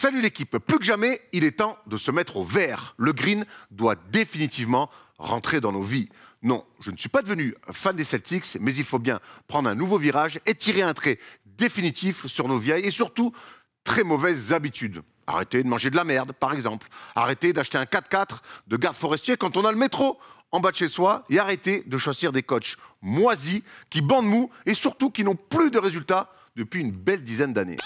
Salut l'équipe, plus que jamais, il est temps de se mettre au vert. Le green doit définitivement rentrer dans nos vies. Non, je ne suis pas devenu fan des Celtics, mais il faut bien prendre un nouveau virage et tirer un trait définitif sur nos vieilles et surtout très mauvaises habitudes. Arrêtez de manger de la merde, par exemple. Arrêtez d'acheter un 4x4 de garde forestier quand on a le métro en bas de chez soi et arrêtez de choisir des coachs moisis qui bandent mou et surtout qui n'ont plus de résultats depuis une belle dizaine d'années.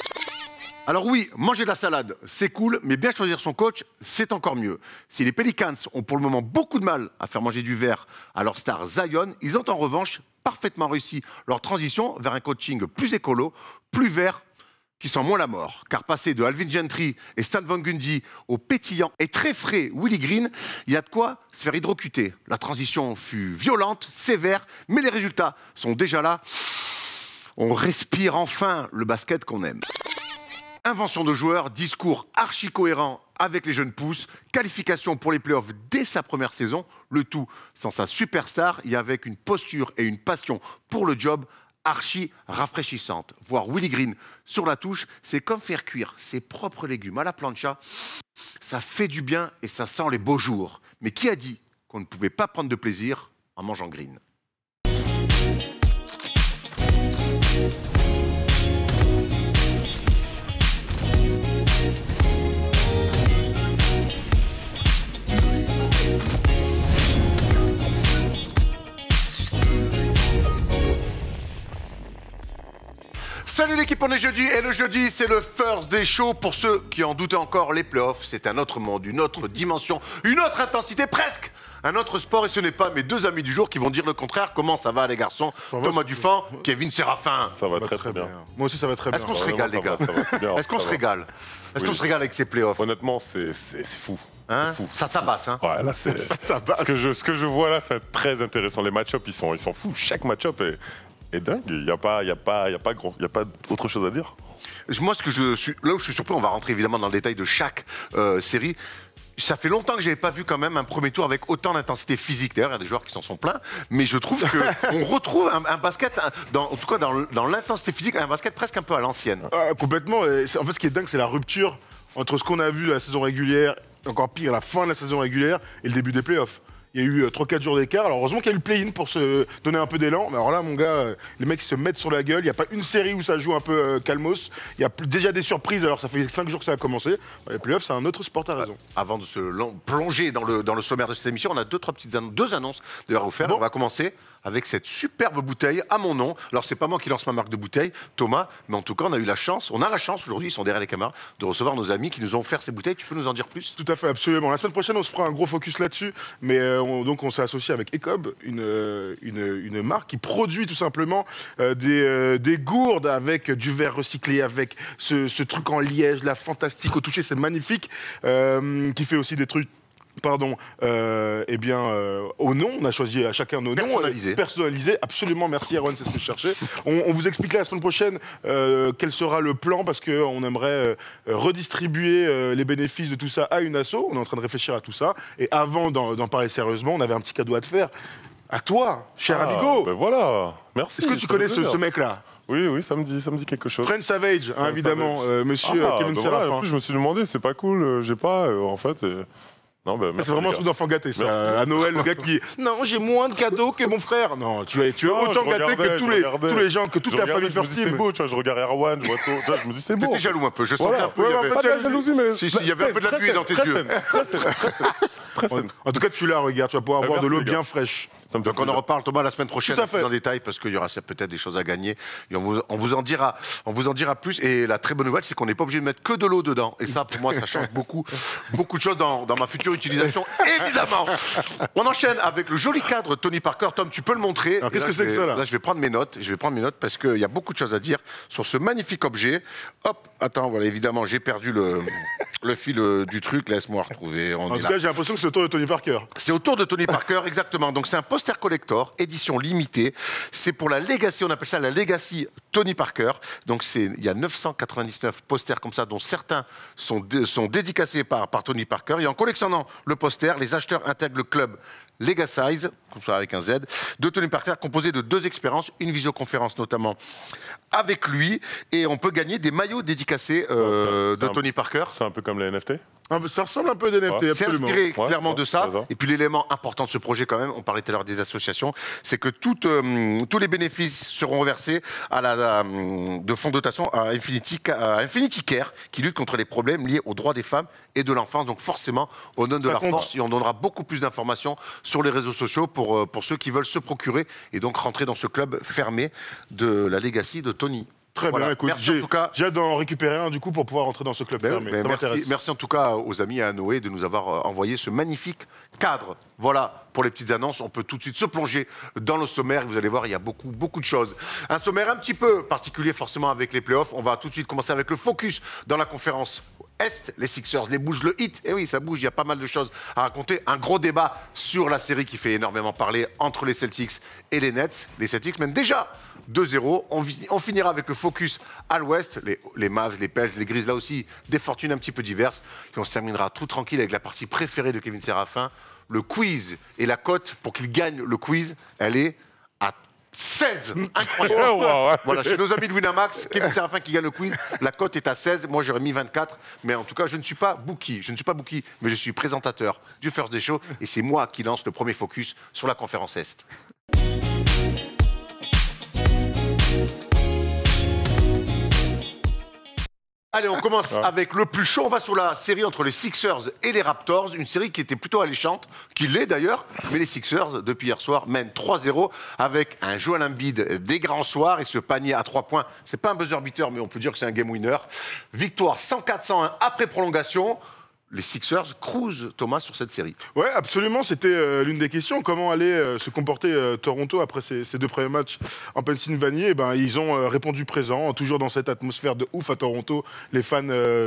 Alors oui, manger de la salade, c'est cool, mais bien choisir son coach, c'est encore mieux. Si les Pelicans ont pour le moment beaucoup de mal à faire manger du vert à leur star Zion, ils ont en revanche parfaitement réussi leur transition vers un coaching plus écolo, plus vert, qui sent moins la mort. Car passer de Alvin Gentry et Stan Van Gundy au pétillant et très frais Willie Green, il y a de quoi se faire hydrocuter. La transition fut violente, sévère, mais les résultats sont déjà là. On respire enfin le basket qu'on aime. Invention de joueurs, discours archi cohérent avec les jeunes pousses, qualification pour les playoffs dès sa première saison, le tout sans sa superstar et avec une posture et une passion pour le job archi rafraîchissante. Voir Willie Green sur la touche, c'est comme faire cuire ses propres légumes à la plancha. Ça fait du bien et ça sent les beaux jours. Mais qui a dit qu'on ne pouvait pas prendre de plaisir en mangeant green ? Salut l'équipe, on est jeudi et le jeudi c'est le First Day Show. Pour ceux qui en doutaient encore, les playoffs c'est un autre monde, une autre dimension, une autre intensité, presque un autre sport et ce n'est pas mes deux amis du jour qui vont dire le contraire. Comment ça va les garçons? Thomas Dufan, Kevin Séraphin. Ça va très bien. Moi aussi ça va très bien. Est-ce qu'on se régale les gars? Est-ce qu'on se régale? Est-ce qu'on se régale avec ces playoffs? Honnêtement c'est fou. Hein? Fou. Ça tabasse hein? Ouais là c'est... ce que je vois là c'est très intéressant. Les match-ups ils sont fous. Chaque match-up est dingue. Il n'y a pas autre chose à dire. Moi, là où je suis surpris, on va rentrer évidemment dans le détail de chaque série. Ça fait longtemps que je n'avais pas vu quand même un premier tour avec autant d'intensité physique. D'ailleurs, il y a des joueurs qui s'en sont pleins. Mais je trouve qu'on retrouve un basket, en tout cas dans l'intensité physique, un basket presque un peu à l'ancienne. Complètement. En fait, ce qui est dingue, c'est la rupture entre ce qu'on a vu la saison régulière, encore pire, la fin de la saison régulière et le début des playoffs. Il y a eu 3-4 jours d'écart. Alors heureusement qu'il y a eu le play-in pour se donner un peu d'élan. Mais alors là, mon gars, les mecs se mettent sur la gueule. Il n'y a pas une série où ça joue un peu calmos. Il y a déjà des surprises. Alors ça fait 5 jours que ça a commencé. Les playoffs, c'est un autre sport, t'as raison. Avant de se plonger dans le sommaire de cette émission, on a deux annonces d'ailleurs à vous faire. Bon. On va commencer avec cette superbe bouteille à mon nom. Alors c'est pas moi qui lance ma marque de bouteille, Thomas, mais en tout cas on a la chance aujourd'hui, ils sont derrière les caméras, de recevoir nos amis qui nous ont offert ces bouteilles. Tu peux nous en dire plus? Tout à fait, absolument. La semaine prochaine on se fera un gros focus là-dessus, mais donc on s'est associé avec Ecob, une marque qui produit tout simplement des gourdes avec du verre recyclé, avec ce truc en liège, là, fantastique au toucher, c'est magnifique, qui fait aussi des trucs au nom, on a choisi à chacun nos noms. Personnalisé, absolument, merci Erwan, c'est ce que je cherchais. On vous expliquera la semaine prochaine quel sera le plan, parce qu'on aimerait redistribuer les bénéfices de tout ça à une asso. On est en train de réfléchir à tout ça. Et avant d'en parler sérieusement, on avait un petit cadeau à te faire. À toi, cher amigo. Ben voilà, merci. Est-ce que tu connais ce mec-là? Oui, ça me dit quelque chose. Friend Savage, hein, évidemment, monsieur Kevin Séraphin. En plus, je me suis demandé, c'est pas cool, j'ai pas, en fait... c'est vraiment un truc d'enfant gâté, ça. À Noël, le gars qui dit « Non, j'ai moins de cadeaux que mon frère ». Non, tu es autant gâté que tous les gens, que toute ta famille First Team. C'est beau, tu vois, je regarde Erwan, je me dis c'est beau. T'étais jaloux un peu, je sentais un peu. Pas de jalousie, mais... Il y avait un peu de la pluie dans tes yeux. En tout cas, tu l'as, regarde, tu vas pouvoir boire de l'eau bien fraîche. Donc on en reparle, Thomas, la semaine prochaine en détail, parce qu'il y aura peut-être des choses à gagner. Et on vous en dira plus. Et la très bonne nouvelle, c'est qu'on n'est pas obligé de mettre que de l'eau dedans. Et ça, pour moi, ça change beaucoup de choses dans ma future utilisation, évidemment. On enchaîne avec le joli cadre Tony Parker. Tom, tu peux le montrer. Qu'est-ce que c'est que ça, là? Là, je vais prendre mes notes. Parce qu'il y a beaucoup de choses à dire sur ce magnifique objet. Hop, attends, voilà, évidemment, j'ai perdu le fil du truc. Laisse-moi retrouver. En tout cas, j'ai l'impression que c'est autour de Tony Parker. C'est autour de Tony Parker, exactement. Donc, c'est un poster collector, édition limitée. C'est pour la Legacy, on appelle ça la Legacy Tony Parker. Donc, il y a 999 posters comme ça, dont certains sont dédicacés par Tony Parker. Et en collectionnant le poster, les acheteurs intègrent le club Legacy, avec un Z, de Tony Parker, composé de 2 expériences, une visioconférence notamment avec lui, et on peut gagner des maillots dédicacés de Tony Parker. C'est un peu comme les NFT. Ça ressemble un peu à des NFT, C'est absolument. inspiré clairement de ça. c'est ça. Et puis l'élément important de ce projet quand même, on parlait tout à l'heure des associations, c'est que tous les bénéfices seront reversés de fonds de dotation à Infinity Care, qui lutte contre les problèmes liés aux droits des femmes et de l'enfance. Donc forcément, on donne de la force et on donnera beaucoup plus d'informations sur les réseaux sociaux pour ceux qui veulent se procurer et donc rentrer dans ce club fermé de la Legacy de Tony. Très bien, écoute, merci en tout cas. J'ai hâte d'en récupérer un du coup pour pouvoir rentrer dans ce club fermé. Ça m'intéresse. Merci en tout cas aux amis et à Noé de nous avoir envoyé ce magnifique cadre. Voilà pour les petites annonces. On peut tout de suite se plonger dans le sommaire. Vous allez voir, il y a beaucoup de choses. Un sommaire un petit peu particulier forcément avec les playoffs. On va tout de suite commencer avec le focus dans la conférence Est. Les Sixers, les Bulls, le Heat. Et oui, ça bouge, il y a pas mal de choses à raconter. Un gros débat sur la série qui fait énormément parler entre les Celtics et les Nets. Les Celtics mènent déjà 2-0. On finira avec le focus à l'ouest, les Mavs, les Pels, les Grizzlies, là aussi, des fortunes un petit peu diverses. Et on se terminera tout tranquille avec la partie préférée de Kevin Séraphin, le quiz. Et la cote, pour qu'il gagne le quiz, elle est à 16. Incroyable. Voilà, chez nos amis de Winamax, Kevin Séraphin qui gagne le quiz, la cote est à 16. Moi, j'aurais mis 24. Mais en tout cas, je ne suis pas bookie. Mais je suis présentateur du First Day Show. Et c'est moi qui lance le premier focus sur la conférence Est. Allez, on commence avec le plus chaud. On va sur la série entre les Sixers et les Raptors. Une série qui était plutôt alléchante, qui l'est d'ailleurs. Mais les Sixers, depuis hier soir, mènent 3-0 avec un Joel Embiid des grands soirs et ce panier à 3 points. C'est pas un buzzer beater, mais on peut dire que c'est un game winner. Victoire 104-101 après prolongation. Les Sixers cruisent, Thomas, sur cette série. Ouais, absolument. C'était l'une des questions. Comment allait se comporter Toronto après ces 2 premiers matchs en Pennsylvanie? Eh ben, ils ont répondu présent, toujours dans cette atmosphère de ouf à Toronto. Les fans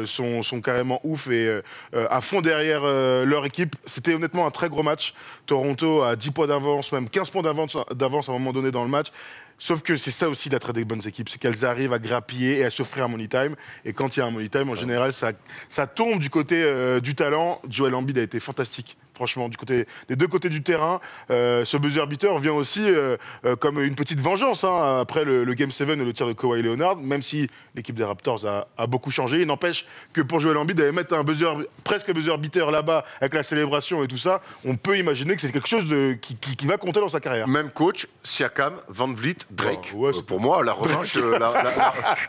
sont carrément ouf et à fond derrière leur équipe. C'était honnêtement un très gros match. Toronto a 10 points d'avance, même 15 points d'avance à un moment donné dans le match. Sauf que c'est ça aussi l'attrait des bonnes équipes, c'est qu'elles arrivent à grappiller et à s'offrir un money time. Et quand il y a un money time, en général, ça tombe du côté du talent. Joel Embiid a été fantastique. Franchement, des 2 côtés du terrain, ce buzzer beater vient aussi comme une petite vengeance après le Game 7 et le tir de Kawhi Leonard, même si l'équipe des Raptors a beaucoup changé. Il n'empêche que pour Joel Embiid, d'aller mettre un presque buzzer beater là-bas avec la célébration et tout ça, on peut imaginer que c'est quelque chose qui va compter dans sa carrière. Même coach, Siakam, Van Vliet, Drake. Ouais, pour moi, la revanche,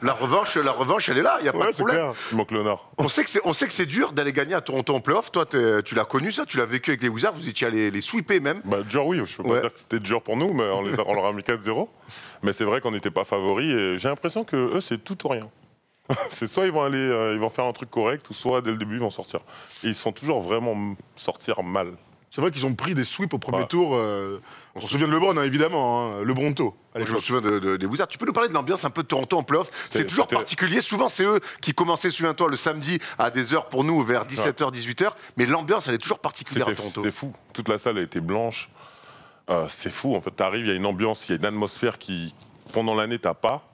la revanche, elle est là. Il n'y a pas de problème. Il manque Léonard. On sait que c'est dur d'aller gagner à Toronto en playoff. Toi, tu l'as connu ça, tu l'as vécu avec les Wizards, vous étiez allés les sweeper même. Dur, oui, je peux pas dire que c'était dur pour nous, mais on leur a mis 4-0. Mais c'est vrai qu'on n'était pas favoris et j'ai l'impression que eux, c'est tout ou rien. C'est soit ils vont faire un truc correct, ou soit dès le début ils vont sortir. Et ils sont toujours vraiment sortir mal. C'est vrai qu'ils ont pris des sweeps au premier tour. On se souvient de LeBron, évidemment, LeBron tôt. Je me souviens des Wizards. Tu peux nous parler de l'ambiance un peu de Toronto en playoff? C'est toujours particulier. Souvent, c'est eux qui commençaient, souviens-toi, le samedi à des heures pour nous, vers 17h, 18h. Mais l'ambiance, elle est toujours particulière à Toronto. C'était fou. Toute la salle a été blanche. C'est fou, en fait. T'arrives, il y a une ambiance, il y a une atmosphère qui, pendant l'année, t'as pas.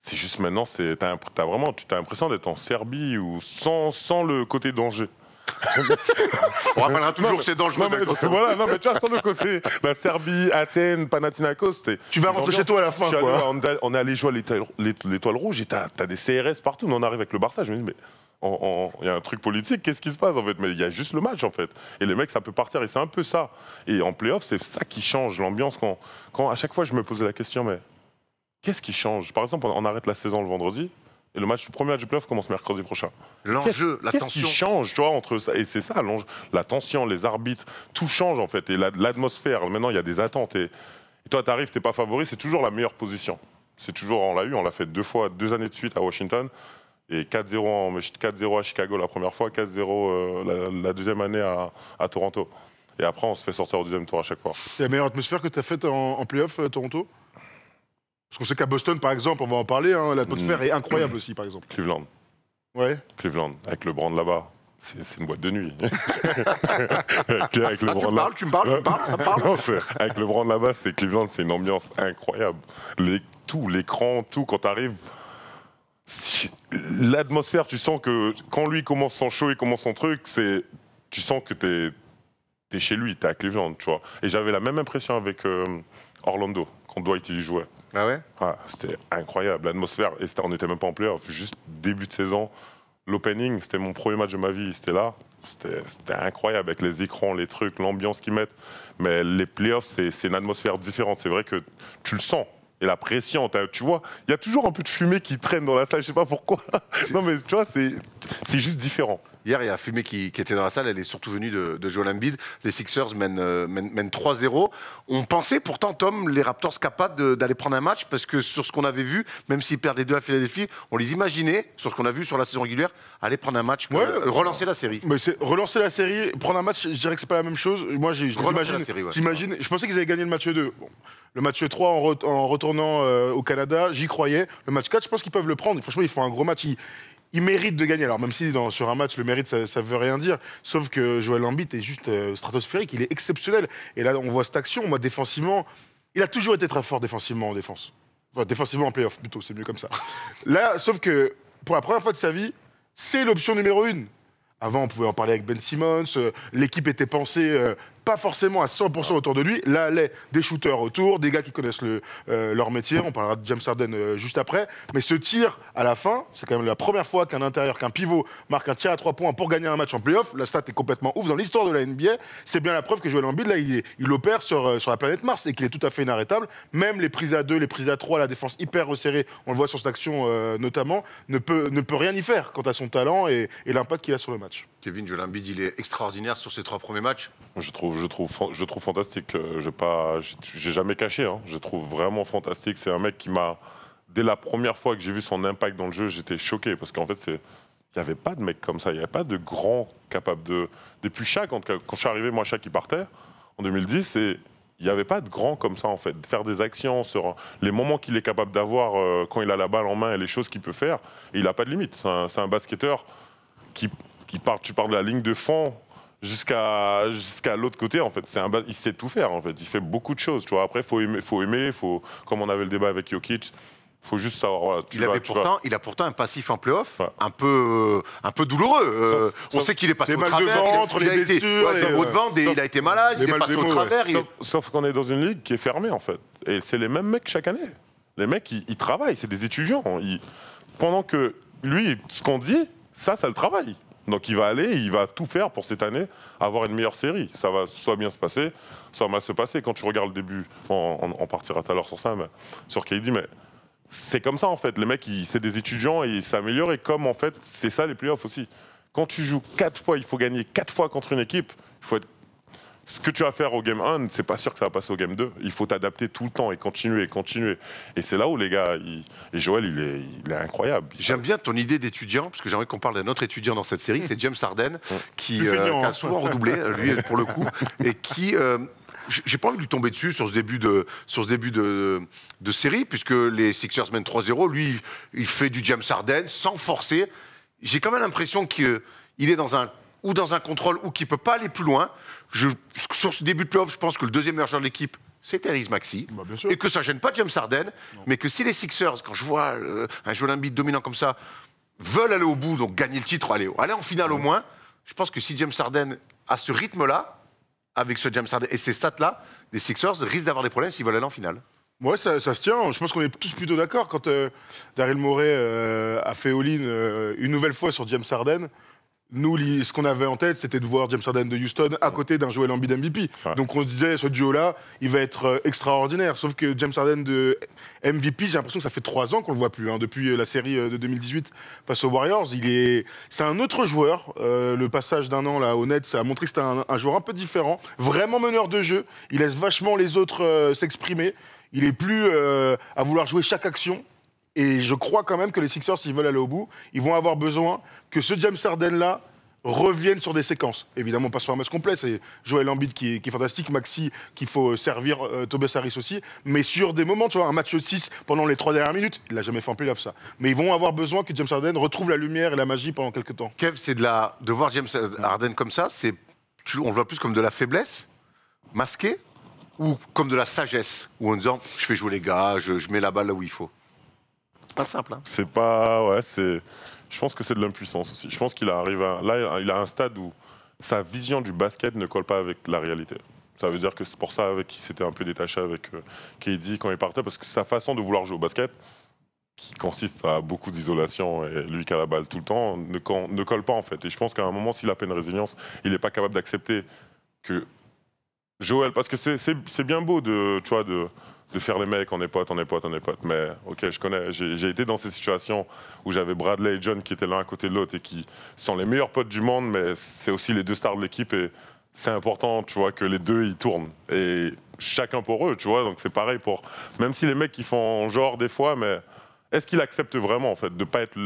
C'est juste maintenant, t'as l'impression d'être en Serbie ou sans le côté danger. On rappellera toujours que c'est dangereux. Mais tu vois, sans le côté, la Serbie, Athènes, Panathinaikos, tu vas rentrer chez toi à la fin, quoi. On est allé jouer à l'Étoile Rouge et t'as des CRS partout. On arrive avec le Barça, je me dis, mais il y a un truc politique, qu'est-ce qui se passe en fait? Mais il y a juste le match en fait. Et les mecs, ça peut partir et c'est un peu ça. Et en play-off, c'est ça qui change l'ambiance. Quand à chaque fois, je me posais la question, mais qu'est-ce qui change? Par exemple, on arrête la saison le vendredi. Et le premier match du playoff commence mercredi prochain. L'enjeu, la tension. Qu'est-ce qui change, tu vois, entre ça? Et c'est ça, la tension, les arbitres, tout change en fait. Et l'atmosphère, maintenant, il y a des attentes. Et toi, t'arrives, t'es pas favori, c'est toujours la meilleure position. C'est toujours, on l'a fait 2 années de suite à Washington. Et 4-0 à Chicago la première fois, 4-0 la deuxième année à Toronto. Et après, on se fait sortir au deuxième tour à chaque fois. C'est la meilleure atmosphère que tu as faite en play-off, Toronto? Parce qu'on sait qu'à Boston, par exemple, on va en parler, l'atmosphère est incroyable aussi, par exemple. Cleveland. Ouais. Cleveland, avec le brand là-bas. C'est une boîte de nuit. Tu me parles. Non, avec le brand là-bas, c'est Cleveland, c'est une ambiance incroyable. L'écran, tout, quand t'arrives. L'atmosphère, tu sens que quand lui commence son show, il commence son truc, tu sens que t'es chez lui, t'es à Cleveland, tu vois. Et j'avais la même impression avec Orlando, quand Dwight il y jouait. Ah ouais? C'était incroyable, l'atmosphère. Et on n'était même pas en playoff, juste début de saison. L'opening, c'était mon premier match de ma vie, c'était là. C'était incroyable avec les écrans, les trucs, l'ambiance qu'ils mettent. Mais les playoffs, c'est une atmosphère différente. C'est vrai que tu le sens. Et la pression, tu vois, il y a toujours un peu de fumée qui traîne dans la salle, je sais pas pourquoi. Non mais tu vois, c'est juste différent. Hier, il y a Fumé qui était dans la salle, elle est surtout venue de Joel Embiid. Les Sixers mènent 3-0. On pensait pourtant, Tom, les Raptors capables d'aller prendre un match, parce que sur ce qu'on avait vu, même s'ils perdent les 2 à Philadelphie, on les imaginait, sur ce qu'on a vu sur la saison régulière, aller prendre un match, relancer la série. Mais relancer la série, prendre un match, je dirais que c'est pas la même chose. Moi, j'imagine, je pensais qu'ils avaient gagné le match 2. Bon. Le match 3, en retournant au Canada, j'y croyais. Le match 4, je pense qu'ils peuvent le prendre. Franchement, ils font un gros match. Ils méritent de gagner. Alors, même si sur un match, le mérite, ça veut rien dire. Sauf que Joel Embiid est juste stratosphérique. Il est exceptionnel. Et là, on voit cette action. Moi, défensivement, il a toujours été très fort défensivement en défense. Enfin, défensivement en playoff, plutôt. C'est mieux comme ça. Là, sauf que pour la première fois de sa vie, c'est l'option numéro 1. Avant, on pouvait en parler avec Ben Simmons. L'équipe était pensée pas forcément à 100% autour de lui. Là, elle est des shooters autour, des gars qui connaissent leur métier. On parlera de James Harden juste après. Mais ce tir, à la fin, c'est quand même la première fois qu'un intérieur, qu'un pivot marque un tir à 3 points pour gagner un match en playoff. La stat est complètement ouf dans l'histoire de la NBA. C'est bien la preuve que Joel Embiid, là, il opère sur la planète Mars et qu'il est tout à fait inarrêtable. Même les prises à 2, les prises à 3, la défense hyper resserrée, on le voit sur cette action notamment, ne peut rien y faire quant à son talent et l'impact qu'il a sur le match. Kevin, Joel Embiid, il est extraordinaire sur ses 3 premiers matchs. Je trouve fantastique. J'ai jamais caché. Hein. Je trouve vraiment fantastique. C'est un mec qui m'a, dès la première fois que j'ai vu son impact dans le jeu, j'étais choqué parce qu'en fait, il n'y avait pas de mec comme ça. Il n'y avait pas de grand capable de. Depuis Shaq, quand je suis arrivé, moi, Shaq, il partait en 2010, il n'y avait pas de grand comme ça, en fait. De faire des actions sur les moments qu'il est capable d'avoir quand il a la balle en main et les choses qu'il peut faire. Et il n'a pas de limite. C'est un basketteur qui part, tu parles de la ligne de fond jusqu'à l'autre côté, en fait. Il sait tout faire, en fait. Il fait beaucoup de choses, tu vois. Après, il faut aimer, comme on avait le débat avec Jokic, il faut juste savoir... Voilà, il a pourtant un passif en play-off un peu douloureux. On sait qu'il est passé au travers. Des mal de ventre, les blessures... il a été malade, il est passé au travers. Sauf qu'on est dans une ligue qui est fermée, en fait. Et c'est les mêmes mecs chaque année. Les mecs, ils travaillent, c'est des étudiants. Pendant que lui, ce qu'on dit, ça le travaille. Donc il va tout faire pour cette année, avoir une meilleure série. Ça va soit bien se passer, soit mal se passer. Quand tu regardes le début, on partira tout à l'heure sur ça, mais sur KD, mais c'est comme ça en fait. Les mecs, c'est des étudiants et ils s'améliorent. Et comme en fait, c'est ça les playoffs aussi. Quand tu joues 4 fois, il faut gagner 4 fois contre une équipe. Il faut être... Ce que tu vas faire au game 1, c'est pas sûr que ça va passer au game 2. Il faut t'adapter tout le temps et continuer. Et c'est là où les gars, et Joël, il est incroyable. J'aime bien ton idée d'étudiant, parce que j'aimerais qu'on parle d'un autre étudiant dans cette série, c'est James Harden, qui a souvent redoublé, lui pour le coup, et qui... j'ai pas envie de lui tomber dessus sur ce début de série, puisque les Sixers mènent 3-0. Lui, il fait du James Harden sans forcer. J'ai quand même l'impression qu'il est dans un contrôle ou qu'il peut pas aller plus loin. Sur ce début de playoff, je pense que le deuxième meilleur joueur de l'équipe, c'est Tyrese Maxey. Et que ça gêne pas James Harden. Mais que si les Sixers, quand je vois un Joel Embiid dominant comme ça, veulent aller au bout, donc gagner le titre, aller en finale au moins, je pense que si James Harden a ce rythme-là, avec ce James Harden et ces stats-là, les Sixers risquent d'avoir des problèmes s'ils veulent aller en finale. Ouais, ça se tient. Je pense qu'on est tous plutôt d'accord quand Daryl Morey a fait all-in une nouvelle fois sur James Harden. Nous, ce qu'on avait en tête, c'était de voir James Harden de Houston à côté d'un Joel Embiid MVP. Ouais. Donc on se disait, ce duo-là, il va être extraordinaire. Sauf que James Harden de MVP, j'ai l'impression que ça fait 3 ans qu'on le voit plus. Depuis la série de 2018 face aux Warriors, c'est un autre joueur. Le passage d'un an là, au Nets, ça a montré que c'était un joueur un peu différent. Vraiment meneur de jeu. Il laisse vachement les autres s'exprimer. Il est plus à vouloir jouer chaque action. Et je crois quand même que les Sixers, s'ils veulent aller au bout, ils vont avoir besoin que ce James Harden-là revienne sur des séquences. Évidemment, pas sur un match complet, c'est Joel Embiid qui est fantastique, Maxey qu'il faut servir, Tobias Harris aussi, mais sur des moments, tu vois, un match 6 pendant les 3 dernières minutes, il l'a jamais fait en playoff ça. Mais ils vont avoir besoin que James Harden retrouve la lumière et la magie pendant quelques temps. Kev, c'est de voir James Harden comme ça, on le voit plus comme de la faiblesse, masquée, ou comme de la sagesse, où en disant, je fais jouer les gars, je mets la balle là où il faut. C'est pas simple, hein. C'est pas... Ouais, c'est... Je pense que c'est de l'impuissance aussi. Je pense qu'il arrive là, il a un stade où sa vision du basket ne colle pas avec la réalité. Ça veut dire que c'est pour ça qu'il s'était un peu détaché avec KD quand il partait, parce que sa façon de vouloir jouer au basket, qui consiste à beaucoup d'isolation et lui qui a la balle tout le temps, ne colle pas en fait. Et je pense qu'à un moment, s'il a pleine résilience, il n'est pas capable d'accepter que Joël, parce que c'est bien beau de faire les mecs, on est potes, mais ok, je connais, j'ai été dans ces situations où j'avais Bradley et John qui étaient l'un à côté de l'autre et qui sont les meilleurs potes du monde, mais c'est aussi les deux stars de l'équipe et c'est important, tu vois, que les deux ils tournent et chacun pour eux, tu vois, donc c'est pareil pour, même si les mecs ils font genre des fois, mais est-ce qu'il accepte vraiment en fait de pas être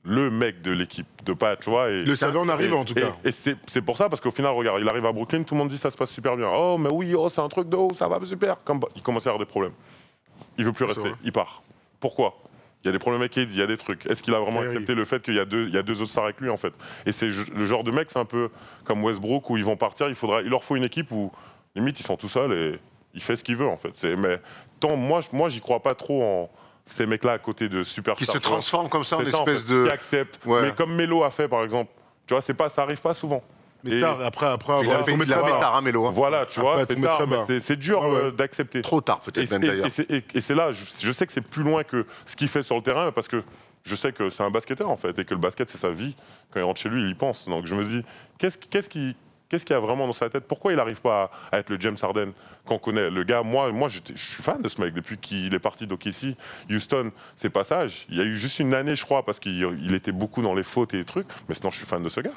le mec de l'équipe, de pas, tu vois. Le savait en arrivant en tout cas. Et c'est pour ça, parce qu'au final, regarde, il arrive à Brooklyn, tout le monde dit ça se passe super bien. Oh, mais oui, oh, c'est un truc de haut, ça va super. Il commence à avoir des problèmes. Il veut plus rester, il part. Pourquoi? Il y a des problèmes avec KD, il y a des trucs. Est-ce qu'il a vraiment accepté le fait qu'il y a deux autres stars avec lui en fait? Et c'est le genre de mec, c'est un peu comme Westbrook où ils vont partir, il leur faut une équipe où limite ils sont tout seuls et il fait ce qu'il veut en fait. Mais moi, j'y crois pas trop en ces mecs-là à côté de superstars. Qui se transforment comme ça en espèce en fait, de... Qui acceptent. Ouais. Mais comme Melo a fait, par exemple. Tu vois, ça arrive pas souvent. Mais tard, après Il a fait tard, hein, Melo. Voilà, tu vois, c'est tard, mais c'est dur d'accepter. Trop tard, peut-être même d'ailleurs. Et c'est là, je sais que c'est plus loin que ce qu'il fait sur le terrain, parce que je sais que c'est un basketteur, en fait, et que le basket, c'est sa vie. Quand il rentre chez lui, il y pense. Donc je me dis, qu'est-ce qu'il y a vraiment dans sa tête? Pourquoi il n'arrive pas à être le James Harden qu'on connaît? Le gars, moi je suis fan de ce mec depuis qu'il est parti d'OKC, Houston, ses passages. Il y a eu juste une année, je crois, parce qu'il était beaucoup dans les fautes et les trucs, mais sinon je suis fan de ce gars.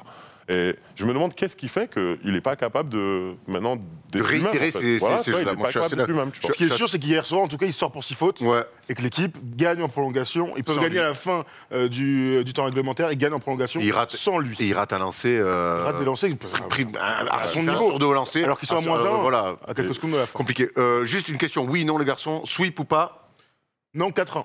Et je me demande qu'est-ce qui fait qu'il n'est pas capable de maintenant d'être lui-même. En fait. Il n'est pas capable d'être lui-même. Ce qui est sûr, c'est qu'hier soir, en tout cas, il sort pour 6 fautes et que l'équipe gagne en prolongation. Ils peuvent gagner à la fin du temps réglementaire. Ils gagnent en prolongation sans lui. Et il rate un lancer. Il rate des lancers à son niveau. Sur deux lancers. Alors qu'ils sont à moins 1 voilà, à quelques secondes de la fin. Compliqué. Juste une question. Oui, non, les garçons. Sweep ou pas? Non, 4-1.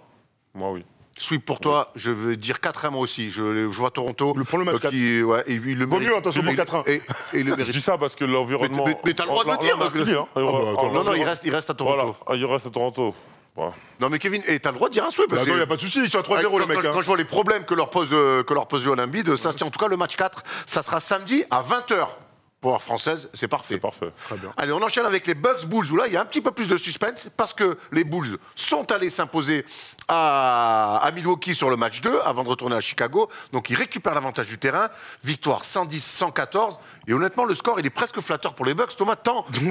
Moi, oui. Sweep pour toi, je veux dire 4-1 moi aussi. Je vois Toronto. Le premier match 4. Et il le vaut mieux, attention pour 4-1. Et il le mérite. Je dis ça parce que l'environnement. Mais t'as le droit de le dire. Non, il reste à Toronto. Voilà, il reste à Toronto. Ouais. Non mais Kevin, t'as le droit de dire un sweep. Attends, il n'y a pas de souci, ils sont à 3-0 les mecs. Quand je vois les problèmes que leur pose Joel Embiid, ça se tient. En tout cas, le match 4, ça sera samedi à 20h. Pour française, c'est parfait. C'est parfait. Très bien. Allez, on enchaîne avec les Bucks Bulls, où là, il y a un petit peu plus de suspense, parce que les Bulls sont allés s'imposer à Milwaukee sur le match 2, avant de retourner à Chicago. Donc, ils récupèrent l'avantage du terrain. Victoire 110-114. Et honnêtement, le score, il est presque flatteur pour les Bucks. Thomas,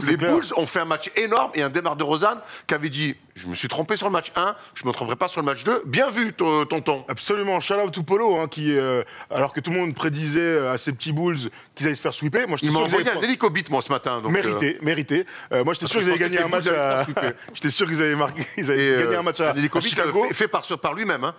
les Bulls ont fait un match énorme, et un DeMar DeRozan qui avait dit « Je me suis trompé sur le match 1, je ne me tromperai pas sur le match 2. » Bien vu, tonton. Absolument. Shout out to Polo, hein, qui, alors que tout le monde prédisait à ces petits Bulls qu'ils allaient se faire sweeper, moi, il m'a envoyé un hélicobit, moi, ce matin. Donc, mérité. Moi, j'étais sûr qu'ils allaient gagner un match à... J'étais sûr qu'ils allaient gagner un match à Chicago. Fait par lui-même, hein.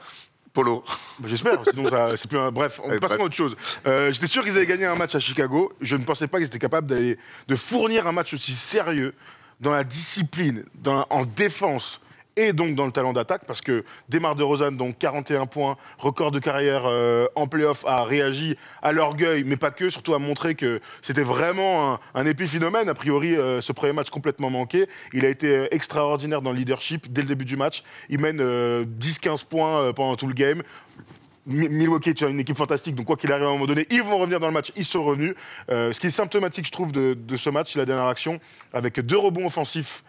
Polo. J'espère, sinon c'est plus un... Bref, on passe à autre chose. J'étais sûr qu'ils allaient gagner un match à Chicago. Je ne pensais pas qu'ils étaient capables de fournir un match aussi sérieux dans la discipline, en défense et donc dans le talent d'attaque, parce que DeMar DeRozan, donc 41 points, record de carrière en play-off, a réagi à l'orgueil, mais pas que, surtout a montré que c'était vraiment un épiphénomène. A priori, ce premier match complètement manqué. Il a été extraordinaire dans le leadership dès le début du match. Il mène 10-15 points pendant tout le game. Milwaukee est une équipe fantastique, donc quoi qu'il arrive à un moment donné, ils vont revenir dans le match, ils sont revenus. Ce qui est symptomatique, je trouve, de ce match, c'est la dernière action, avec 2 rebonds offensifs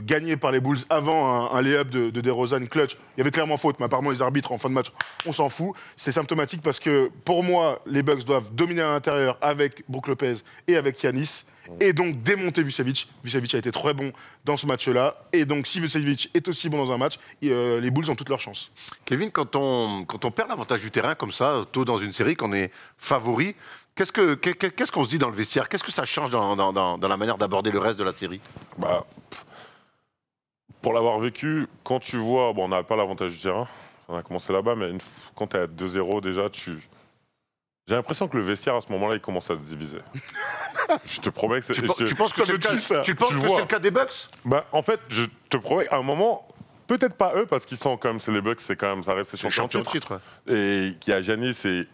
gagnés par les Bulls avant un lay-up de DeRozan clutch. Il y avait clairement faute, mais apparemment les arbitres en fin de match, on s'en fout. C'est symptomatique parce que pour moi, les Bucks doivent dominer à l'intérieur avec Brook Lopez et avec Giannis, et donc démonter Vucevic. Vucevic a été très bon dans ce match-là, et donc si Vucevic est aussi bon dans un match, les Bulls ont toutes leurs chances. Kevin, quand on perd l'avantage du terrain comme ça, tôt dans une série, qu'on est favori, qu'est-ce qu'on se dit dans le vestiaire? Qu'est-ce que ça change dans la manière d'aborder le reste de la série? Pour l'avoir vécu, quand tu vois, on n'a pas l'avantage du terrain, on a commencé là-bas, mais quand tu es à 2-0 déjà, j'ai l'impression que le vestiaire à ce moment-là, il commence à se diviser. Je te promets que c'est... Tu penses que c'est le cas des Bucks? En fait, je te promets qu'à un moment, peut-être pas eux, parce qu'ils sont quand même, c'est les Bucks, c'est quand même, ça reste les champions de titre. Et qui a Giannis, et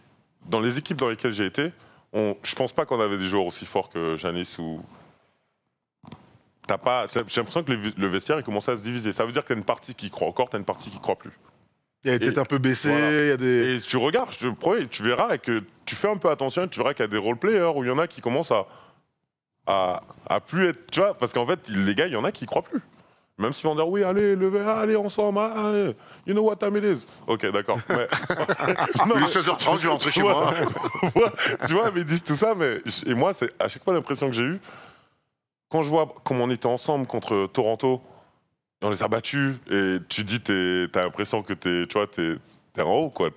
dans les équipes dans lesquelles j'ai été, je pense pas qu'on avait des joueurs aussi forts que Giannis ou... J'ai l'impression que le vestiaire il commence à se diviser. Ça veut dire que tu as une partie qui croit encore, tu as une partie qui croit plus. Il y a des têtes un peu baissées, Voilà. il y a des... Et tu regardes, je te promets, tu verras que tu fais un peu attention, tu verras qu'il y a des role-players où il y en a qui commencent à plus être. Tu vois, parce qu'en fait, les gars, il y en a qui y croient plus. Même s'ils vont dire oui, allez, allez ensemble, allez, you know what time it is. Ok, d'accord. Mais... Il est 16h30, je vais rentrer chez moi. Tu vois, mais ils disent tout ça, et moi, c'est à chaque fois l'impression que j'ai eue, quand je vois comment on était ensemble contre Toronto, et on les a battus, et tu dis, t'as l'impression que t'es en haut, quoi.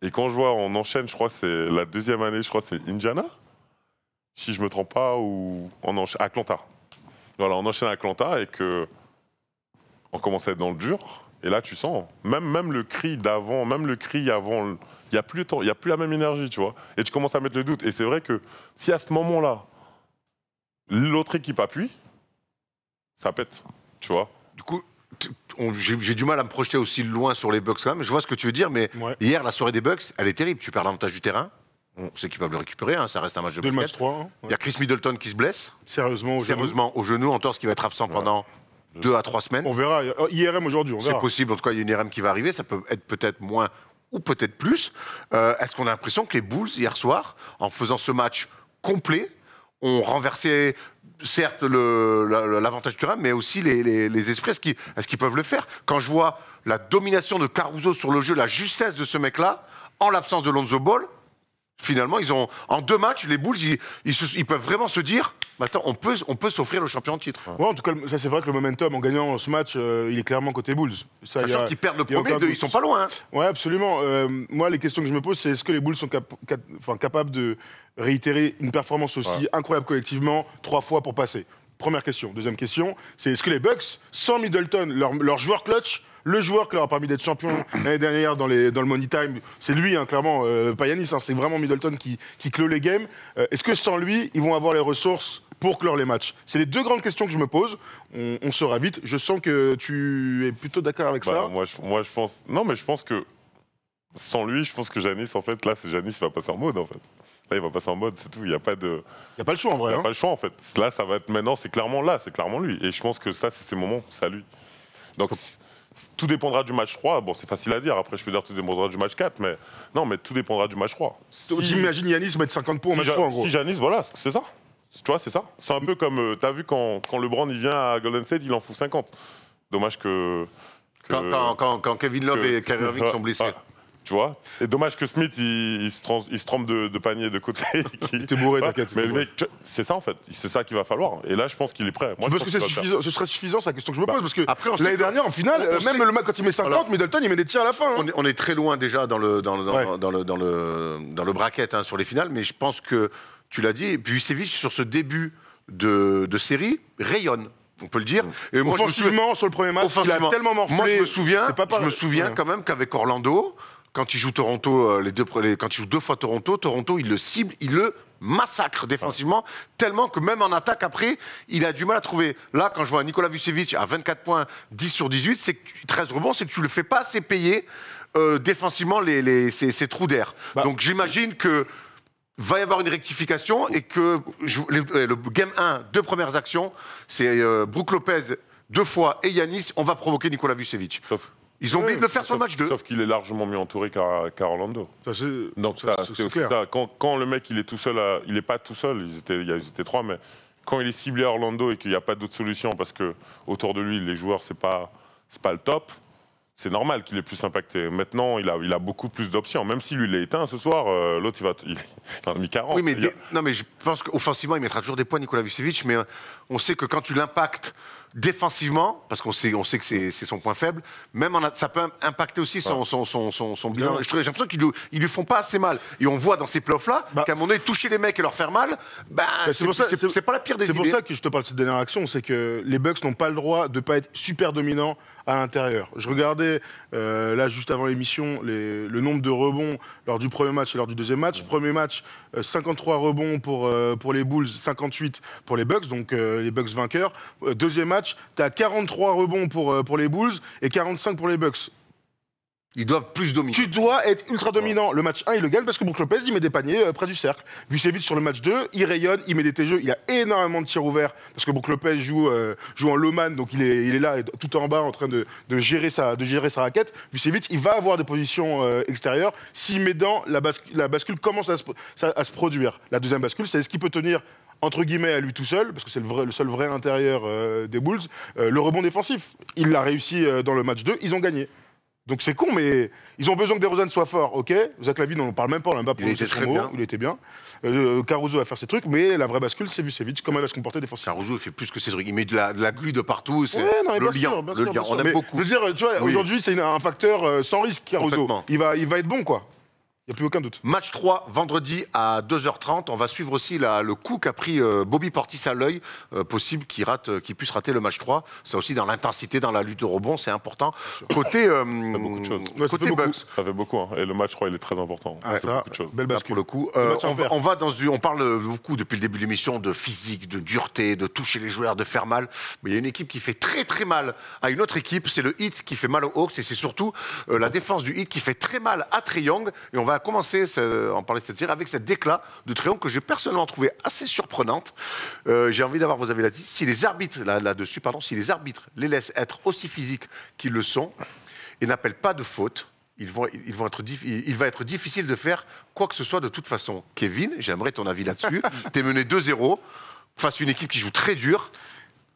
Et quand je vois, on enchaîne, je crois que c'est la deuxième année, je crois que c'est Indiana, si je me trompe pas, ou on enchaîne Atlanta. Voilà, on enchaîne Atlanta et que on commence à être dans le dur. Et là, tu sens, même le cri d'avant, même le cri avant, il n'y a plus le temps, il y a plus la même énergie, tu vois. Et tu commences à mettre le doute. Et c'est vrai que si à ce moment-là, l'autre équipe appuie, ça pète, tu vois. Du coup, j'ai du mal à me projeter aussi loin sur les Bucks quand même. Je vois ce que tu veux dire, mais hier, la soirée des Bucks, elle est terrible. Tu perds l'avantage du terrain. On sait qu'ils peuvent le récupérer, hein, ça reste un match de basket. Le match 3. Hein, Il y a Chris Middleton qui se blesse. Sérieusement au genou, entorse qui va être absent pendant 2 à 3 semaines. On verra. IRM aujourd'hui, on verra. C'est possible, en tout cas, il y a une IRM qui va arriver. Ça peut être peut-être moins ou peut-être plus. Est-ce qu'on a l'impression que les Bulls, hier soir, en faisant ce match complet, ont renversé, certes, l'avantage du terrain, mais aussi les esprits? Est-ce qu'ils peuvent le faire? Quand je vois la domination de Caruso sur le jeu, la justesse de ce mec-là, en l'absence de Lonzo Ball, finalement, en 2 matchs, les Bulls, ils peuvent vraiment se dire attends, on peut s'offrir le champion de titre. Ouais, en tout cas, ça c'est vrai que le momentum en gagnant ce match, il est clairement côté Bulls. Sachant qu'ils perdent le premier, ils sont pas loin. Hein. Ouais, absolument. Moi, les questions que je me pose, c'est est-ce que les Bulls sont capables de réitérer une performance aussi incroyable collectivement 3 fois pour passer? Première question. Deuxième question, c'est est-ce que les Bucks, sans Middleton, leur joueur clutch, le joueur qui leur a permis d'être champion l'année dernière dans le Money Time, c'est lui, hein, clairement, pas Yanis, hein, c'est vraiment Middleton qui clôt les games. Est-ce que sans lui, ils vont avoir les ressources pour clore les matchs? C'est les 2 grandes questions que je me pose. On saura vite. Je sens que tu es plutôt d'accord avec ça. Moi, je pense... Non, mais je pense que sans lui, je pense que Giannis, en fait, là, Giannis va passer en mode, en fait. Là, il va passer en mode, c'est tout. Il n'y a pas de... Il n'y a pas le choix, en vrai. Il n'y a pas le choix, en fait. Là, ça va être maintenant, c'est clairement lui. Et je pense que ça, c'est ses moments, c'est à lui. Donc... Tout dépendra du match 3. Bon, c'est facile à dire. Après, je peux dire tout dépendra du match 4. Mais non, mais tout dépendra du match 3. T'imagines Yanis mettre 50 points au match 3, en gros. Si Giannis, voilà, c'est ça. Tu vois, c'est ça. C'est un peu comme, t'as vu quand LeBron il vient à Golden State, il en fout 50. Dommage que quand Kevin Love et Kyrie Irving sont blessés. Tu vois. Et dommage que Smith, il se trompe de panier de côté. T'es bourré, t'inquiète. Mais le mec, c'est ça en fait. C'est ça qu'il va falloir. Et là, je pense qu'il est prêt. Moi, je pense que ce serait suffisant, c'est la question que je me pose. Parce que l'année dernière, en finale, même le match, quand il met 50, Middleton, il met des tirs à la fin. Hein. On est très loin déjà dans le bracket hein, sur les finales, mais je pense que tu l'as dit. Vucevic, sur ce début de série, rayonne. On peut le dire. Et moi, offensivement, sur le premier match, il a tellement morflé. Moi, je me souviens quand même qu'avec Orlando, quand il joue Toronto, quand il joue 2 fois Toronto, il le cible, il le massacre défensivement, tellement que même en attaque après, il a du mal à trouver. Là, quand je vois Nikola Vucevic à 24 points, 10 sur 18, c'est 13 rebonds, c'est que tu le fais pas assez payer défensivement ces trous d'air. Donc j'imagine que va y avoir une rectification et que le game 1, 2 premières actions, c'est Brook Lopez 2 fois et Yanis, on va provoquer Nikola Vucevic. Ils ont oublié de le faire sur le match 2. Sauf qu'il est largement mieux entouré qu'à Orlando. Donc c'est aussi ça. Quand le mec il est tout seul, il n'est pas tout seul, ils étaient 3, mais quand il est ciblé à Orlando et qu'il n'y a pas d'autre solution parce que autour de lui les joueurs c'est pas le top, c'est normal qu'il est plus impacté. Maintenant il a beaucoup plus d'options. Même si lui il est éteint ce soir, l'autre il en a mis 40. Oui, mais non mais je pense qu'offensivement il mettra toujours des points Nikola Vucevic, mais on sait que quand tu l'impactes défensivement, parce qu'on sait que c'est son point faible, même ça peut impacter aussi son bilan. J'ai l'impression qu'ils lui font pas assez mal. Et on voit dans ces playoffs-là qu'à un moment donné, toucher les mecs et leur faire mal, c'est pas la pire des idées. C'est pour ça que je te parle de cette dernière action, c'est que les Bucks n'ont pas le droit de pas être super dominants à l'intérieur. Je regardais, là, juste avant l'émission, le nombre de rebonds lors du premier match et lors du deuxième match. Premier match, 53 rebonds pour les Bulls, 58 pour les Bucks, donc les Bucks vainqueurs. Deuxième match, tu as 43 rebonds pour les Bulls et 45 pour les Bucks. Ils doivent plus dominer. Tu dois être ultra dominant. Le match 1, il le gagne parce que Brook Lopez, il met des paniers près du cercle. Vucevic sur le match 2, il rayonne, il met des tirs jeux, il a énormément de tirs ouverts parce que Brook Lopez joue en low man, donc il est là tout en bas en train de gérer sa raquette. Vucevic, il va avoir des positions extérieures. S'il met dedans, la bascule commence à se produire. La deuxième bascule, c'est est-ce qu'il peut tenir entre guillemets à lui tout seul, parce que c'est le seul vrai intérieur des Bulls, le rebond défensif. Il l'a réussi dans le match 2, ils ont gagné. Donc c'est con, mais ils ont besoin que DeRozan soit fort, ok. Zach LaVine, on n'en parle même pas, on l'a même pas prononcé son mot, il était bien. Caruso va faire ses trucs, mais la vraie bascule, c'est Vucevic, comment il va se comporter défensivement. Caruso, il fait plus que ses trucs, il met de la glu de partout, c'est non, le lien, on aime beaucoup. Je veux dire, tu vois, aujourd'hui, c'est un facteur sans risque, Caruso. Il va être bon, quoi. Il n'y a plus aucun doute. Match 3, vendredi à 2h30. On va suivre aussi le coup qu'a pris Bobby Portis à l'œil. Possible qu'il puisse rater le match 3. C'est aussi dans l'intensité, dans la lutte au rebond, c'est important. Côté, beaucoup de choses. Côté Bucks. Ça fait beaucoup. Hein. Et le match 3, il est très important. Ça, beaucoup de choses. Belle bascule. Pour le coup. On parle beaucoup depuis le début de l'émission de physique, de dureté, de toucher les joueurs, de faire mal. Mais il y a une équipe qui fait très très mal à une autre équipe. C'est le Heat qui fait mal aux Hawks. Et c'est surtout la défense du Heat qui fait très mal à Trae Young. Et on va commencer, en parler de cette série, avec cette déclat de Trae Young que j'ai personnellement trouvé assez surprenante. J'ai envie d'avoir vos avis là-dessus. Si les arbitres, là-dessus, si les arbitres les laissent être aussi physiques qu'ils le sont et n'appellent pas de faute, il va être difficile de faire quoi que ce soit de toute façon. Kevin, j'aimerais ton avis là-dessus. T'es mené 2-0 face à une équipe qui joue très dur.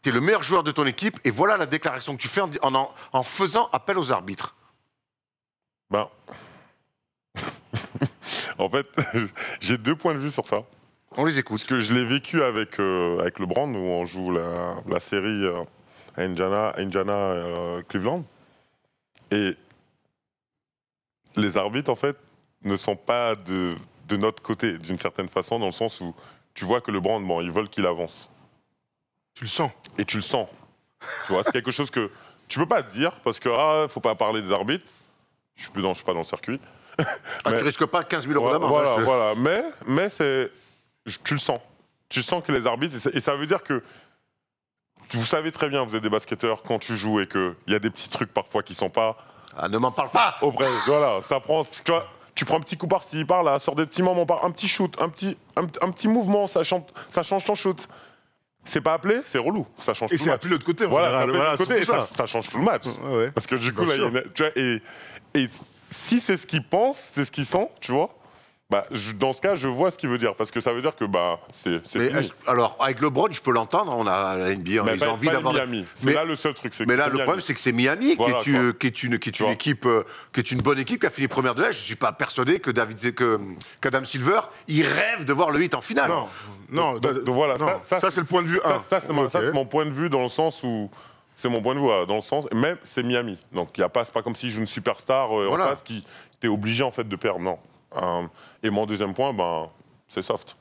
T'es le meilleur joueur de ton équipe et voilà la déclaration que tu fais en faisant appel aux arbitres. Ben... En fait, j'ai deux points de vue sur ça. On les écoute. Parce que je l'ai vécu avec le Brand, où on joue la série Indiana Cleveland. Et les arbitres, en fait, ne sont pas de notre côté, d'une certaine façon, dans le sens où tu vois que le Brand, bon, ils veulent qu'il avance. Tu le sens. Et tu le sens. Tu vois, c'est quelque chose que tu peux pas te dire, parce que faut pas parler des arbitres. Je suis pas dans le circuit. Tu risques pas 15 000 euros d'amende. Voilà. Mais tu le sens. Tu sens que les arbitres, et ça veut dire que vous savez très bien, vous êtes des basketteurs, quand tu joues et qu'il y a des petits trucs parfois qui sont pas... Ah, ne m'en parle pas. Au vrai, voilà, ça prend... Tu prends un petit coup par-ci, par-là, sors des petits moments, un petit shoot, un petit mouvement, ça change ton shoot. C'est pas appelé, c'est relou. Ça change tout le match. Et c'est appelé de l'autre côté. Ça change tout le match. Ouais. Parce que du coup, là, tu vois, et si c'est ce qu'ils pensent, c'est ce qu'ils sentent, tu vois, dans ce cas, je vois ce qu'il veut dire. Parce que ça veut dire que c'est fini. Alors, avec LeBron, je peux l'entendre, on a la NBA, ils ont envie d'avoir... Miami. C'est là le seul truc. Mais là, le problème, c'est que c'est Miami qui est une équipe, qui est une bonne équipe, qui a fini première de l'Est. Je ne suis pas persuadé qu'Adam Silver, il rêve de voir le Heat en finale. Donc voilà, ça c'est le point de vue 1. Ça, c'est mon point de vue dans le sens où... C'est mon point de vue, dans le sens... Même, c'est Miami. Donc, c'est pas comme s'il joue une superstar en face qui t'es obligé, en fait, de perdre. Non. Et mon deuxième point, c'est soft.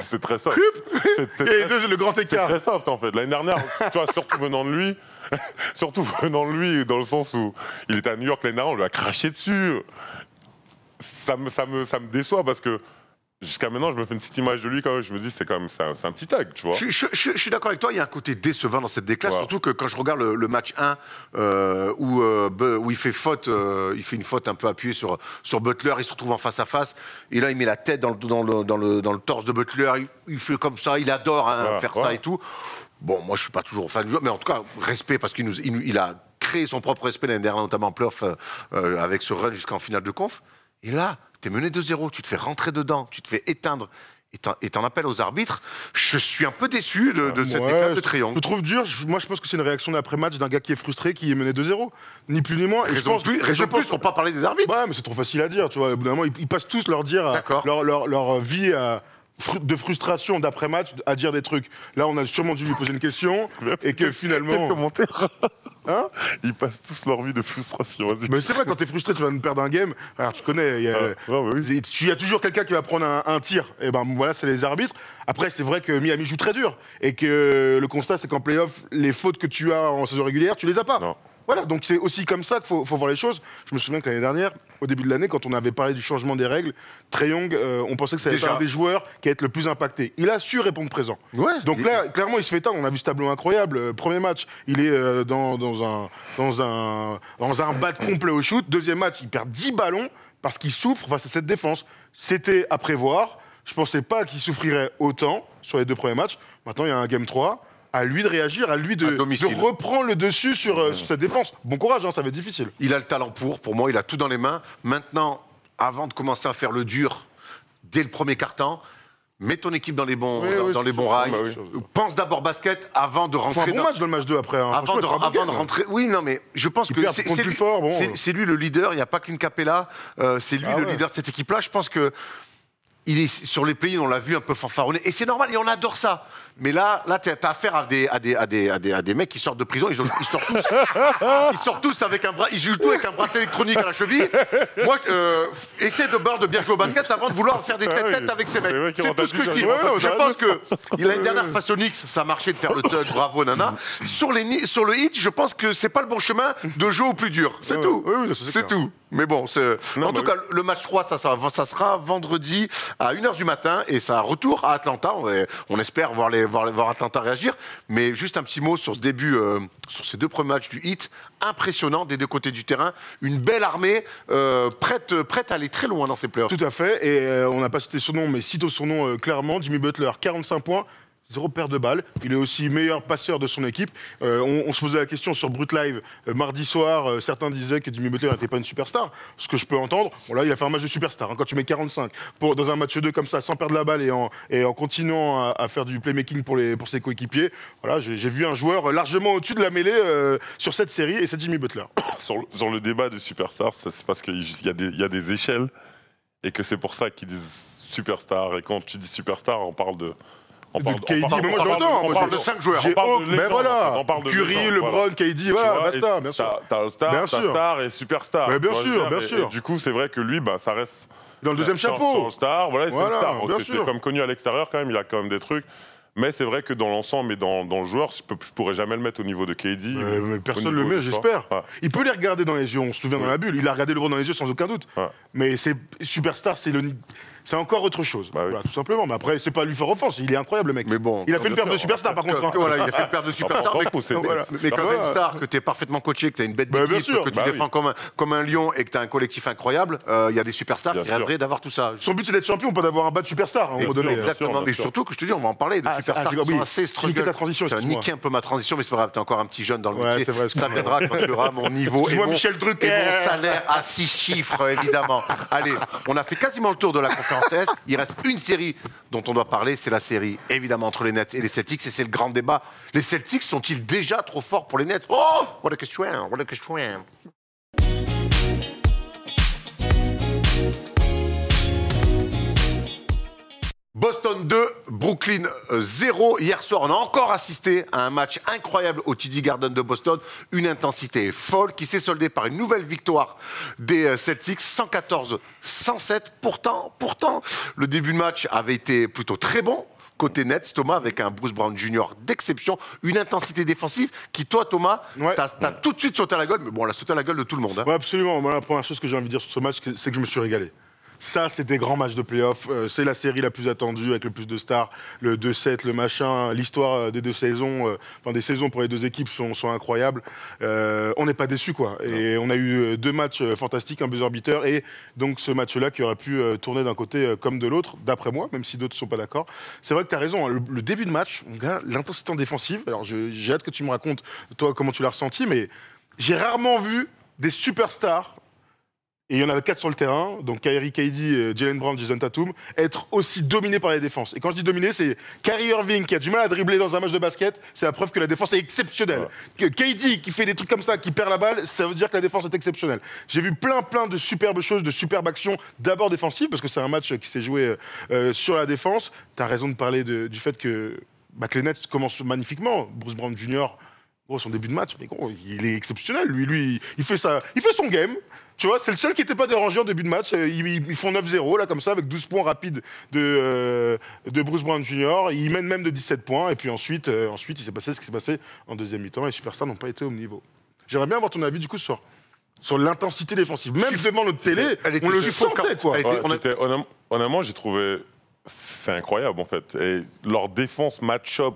C'est très soft. Le grand écart. C'est très soft, en fait. L'année dernière, tu vois, surtout venant de lui, dans le sens où il était à New York l'année dernière, on lui a craché dessus. Ça me déçoit parce que jusqu'à maintenant, je me fais une petite image de lui quand même. Je me dis, c'est un petit tag, tu vois. Je suis d'accord avec toi, il y a un côté décevant dans cette déclasse, voilà. Surtout que quand je regarde le match 1, où il fait faute, il fait une faute un peu appuyée sur Butler, il se retrouve en face à face, et là il met la tête dans le torse de Butler, il fait comme ça, il adore faire ça et tout. Bon, moi je suis pas toujours fan du joueur, mais en tout cas, respect, parce qu'il a créé son propre respect l'année dernière, notamment en playoff, avec ce run jusqu'en finale de conf. Et là, tu es mené 2-0, tu te fais rentrer dedans, tu te fais éteindre et t'en appelles aux arbitres. Je suis un peu déçu de cette déclaration de Trae Young. Je trouve dur. Moi, je pense que c'est une réaction d'après-match d'un gars qui est frustré, qui est mené 2-0. Ni plus ni moins. Raison de plus pour pas parler des arbitres. Ouais, mais c'est trop facile à dire. Tu vois, au bout d'un moment, ils passent tous leur vie de frustration d'après-match à dire des trucs. Là, on a sûrement dû lui poser une question et que finalement... Quel commentaire. Hein? Ils passent tous leur vie de frustration. Mais c'est vrai, quand t'es frustré, tu vas nous perdre un game. Alors, tu connais, il y a toujours quelqu'un qui va prendre un tir. Et voilà, c'est les arbitres. Après, c'est vrai que Miami joue très dur. Et que le constat, c'est qu'en play-off, les fautes que tu as en saison régulière, tu les as pas. Non. Voilà, donc c'est aussi comme ça qu'il faut voir les choses. Je me souviens que l'année dernière, au début de l'année, quand on avait parlé du changement des règles, Trae Young, on pensait que ça allait être un des joueurs qui allait être le plus impacté. Il a su répondre présent. Ouais. Donc là, clairement, il se fait éteindre. On a vu ce tableau incroyable. Premier match, il est dans un bat complet au shoot. Deuxième match, il perd 10 ballons parce qu'il souffre face à cette défense. C'était à prévoir. Je ne pensais pas qu'il souffrirait autant sur les 2 premiers matchs. Maintenant, il y a un Game 3. À lui de réagir, à lui de reprendre le dessus sur cette défense. Bon courage, ça va être difficile. Il a le talent pour moi, il a tout dans les mains. Maintenant, avant de commencer à faire le dur, dès le premier quart-temps, mets ton équipe dans les bons, dans les bons rails. Pense d'abord basket avant de rentrer. Il faut un bon match dans le match 2 après. Avant de rentrer. Oui, non, mais je pense que c'est lui le leader. Il n'y a pas Clint Capella. C'est lui le leader de cette équipe-là. Je pense que il est sur les play-ins, on l'a vu un peu fanfaronner. Et c'est normal, et on adore ça. Mais là t'as affaire à des mecs qui sortent de prison, ils sortent tous avec ils jouent tous avec un bracelet électronique à la cheville. Moi, essaie de bien jouer au basket avant de vouloir faire des têtes-têtes avec ces mecs. C'est tout ce que je dis. Je pense que l'année dernière, face aux Knicks, ça marchait de faire le tug, bravo, nana. Sur le hit, je pense que c'est pas le bon chemin de jouer au plus dur. C'est tout. C'est tout. Mais bon, en tout cas, le match 3, ça sera vendredi à 1h du matin et ça a retour à Atlanta. On espère voir Atlanta réagir. Mais juste un petit mot sur ce début, sur ces 2 premiers matchs du Heat. Impressionnant des 2 côtés du terrain. Une belle armée prête à aller très loin dans ces playoffs. Tout à fait. Et on n'a pas cité son nom, mais citons son nom clairement. Jimmy Butler, 45 points. 0 perte de balles. Il est aussi meilleur passeur de son équipe. On se posait la question sur Brut Live mardi soir. Certains disaient que Jimmy Butler n'était pas une superstar. Ce que je peux entendre. Bon, là, il a fait un match de superstar. Quand tu mets 45 dans un match 2 comme ça, sans perdre la balle et en continuant à faire du playmaking pour ses coéquipiers, voilà, j'ai vu un joueur largement au-dessus de la mêlée sur cette série et c'est Jimmy Butler. Sur le débat de superstar, c'est parce qu'il y a des échelles et que c'est pour ça qu'ils disent superstar. Et quand tu dis superstar, on parle de. On parle de 5 joueurs. Mais voilà, Curry, LeBron, KD, voilà, basta, bien sûr. T'as le star et superstar. Mais bien sûr. Et du coup, c'est vrai que lui, ça reste dans le deuxième chapeau. Star, voilà, c'est une star. C'est comme connu à l'extérieur quand même, il a quand même des trucs. Mais c'est vrai que dans l'ensemble et dans le joueur, je pourrais jamais le mettre au niveau de KD. Mais personne ne le met, j'espère. Il peut les regarder dans les yeux, on se souvient dans la bulle. Il a regardé LeBron dans les yeux sans aucun doute. Mais c'est superstar, c'est encore autre chose. Voilà, tout simplement. Mais après, c'est pas lui faire offense. Il est incroyable, le mec. Mais bon, il a fait une perte de superstar, par contre. Voilà, il a fait une perte de superstar. Mais quand t'es une star, que t'es parfaitement coaché, que t'as une bête d'équipe, que tu défends comme un lion et que t'as un collectif incroyable, il y a des superstars qui rêveraient d'avoir tout ça. Son but, c'est d'être champion, pas d'avoir un bas de superstar, à un moment donné. Exactement. Mais surtout que je te dis, on va en parler de superstars qui sont assez niqué ta transition. Tu as niqué un peu ma transition, mais c'est pas grave, t'es encore un petit jeune dans le métier. Ça viendra quand tu auras mon niveau et mon salaire à 6 chiffres, évidemment. Allez, on a fait quasiment le tour de la conférence Est. Il reste une série dont on doit parler, c'est la série, évidemment, entre les Nets et les Celtics, et c'est le grand débat. Les Celtics sont-ils déjà trop forts pour les Nets? Oh, what a question, what a question. Boston 2, Brooklyn 0. Hier soir, on a encore assisté à un match incroyable au TD Garden de Boston. Une intensité folle qui s'est soldée par une nouvelle victoire des Celtics, 114-107. Pourtant, le début de match avait été plutôt très bon. Côté Nets, Thomas, avec un Bruce Brown Jr. d'exception, une intensité défensive qui, toi, Thomas, t'as tout de suite sauté à la gueule, mais bon, elle a sauté à la gueule de tout le monde. Hein. Ouais, absolument. Moi, la première chose que j'ai envie de dire sur ce match, c'est que je me suis régalé. Ça, c'est des grands matchs de play-off. C'est la série la plus attendue, avec le plus de stars. Le 2-7, le machin, l'histoire des 2 saisons, des saisons pour les 2 équipes sont incroyables. On n'est pas déçus, quoi. Et on a eu 2 matchs fantastiques, un buzzer beater, et donc ce match-là qui aurait pu tourner d'un côté comme de l'autre, d'après moi, même si d'autres ne sont pas d'accord. C'est vrai que tu as raison. Hein, le début de match, mon gars, l'intensité en défensive. Alors, j'ai hâte que tu me racontes, toi, comment tu l'as ressenti, mais j'ai rarement vu des superstars. Et il y en avait 4 sur le terrain, donc Kyrie, KD, Jaylen Brown, Jason Tatum, être aussi dominés par les défenses. Et quand je dis dominé, c'est Kyrie Irving qui a du mal à dribbler dans un match de basket, c'est la preuve que la défense est exceptionnelle. Ouais. KD qui fait des trucs comme ça, qui perd la balle, ça veut dire que la défense est exceptionnelle. J'ai vu plein de superbes choses, de superbes actions, d'abord défensives, parce que c'est un match qui s'est joué sur la défense. Tu as raison de parler du fait que les Nets commencent magnifiquement. Bruce Brown Jr., son début de match, mais il est exceptionnel. Lui, il fait son game. Tu vois, c'est le seul qui n'était pas dérangé en début de match. Ils font 9-0, là, comme ça, avec 12 points rapides de Bruce Brown Jr. Ils mènent même de 17 points. Et puis ensuite, il s'est passé ce qui s'est passé en deuxième mi-temps. Les superstars n'ont pas été au niveau. J'aimerais bien avoir ton avis du coup sur l'intensité défensive. Même devant notre télé, on le sentait quoi. Honnêtement, j'ai trouvé c'est incroyable en fait. Et leur défense match-up,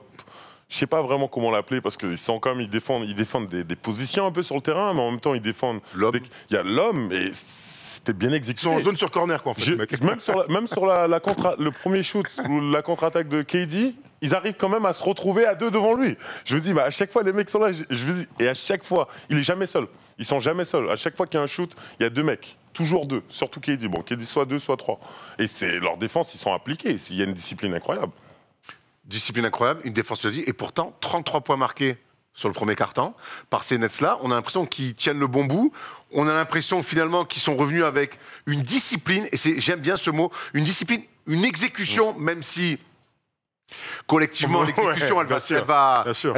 je sais pas vraiment comment l'appeler parce qu'ils sont comme ils défendent des positions un peu sur le terrain, mais en même temps ils défendent. Il y a l'homme et c'était bien exécuté. Ils sont en zone sur corner quoi en fait. Même sur le premier shoot ou la contre-attaque de KD, ils arrivent quand même à se retrouver à 2 devant lui. Je me dis, à chaque fois les mecs sont là, et à chaque fois, il est jamais seul. Ils sont jamais seuls. À chaque fois qu'il y a un shoot, il y a 2 mecs. Toujours 2, surtout KD. Bon, KD soit 2, soit 3. Et c'est leur défense, ils sont appliqués. Il y a une discipline incroyable. Discipline incroyable, une défense solide. Et pourtant, 33 points marqués sur le premier quart-temps par ces Nets-là. On a l'impression qu'ils tiennent le bon bout. On a l'impression finalement qu'ils sont revenus avec une discipline. Et j'aime bien ce mot, une discipline, une exécution, même si collectivement, l'exécution, elle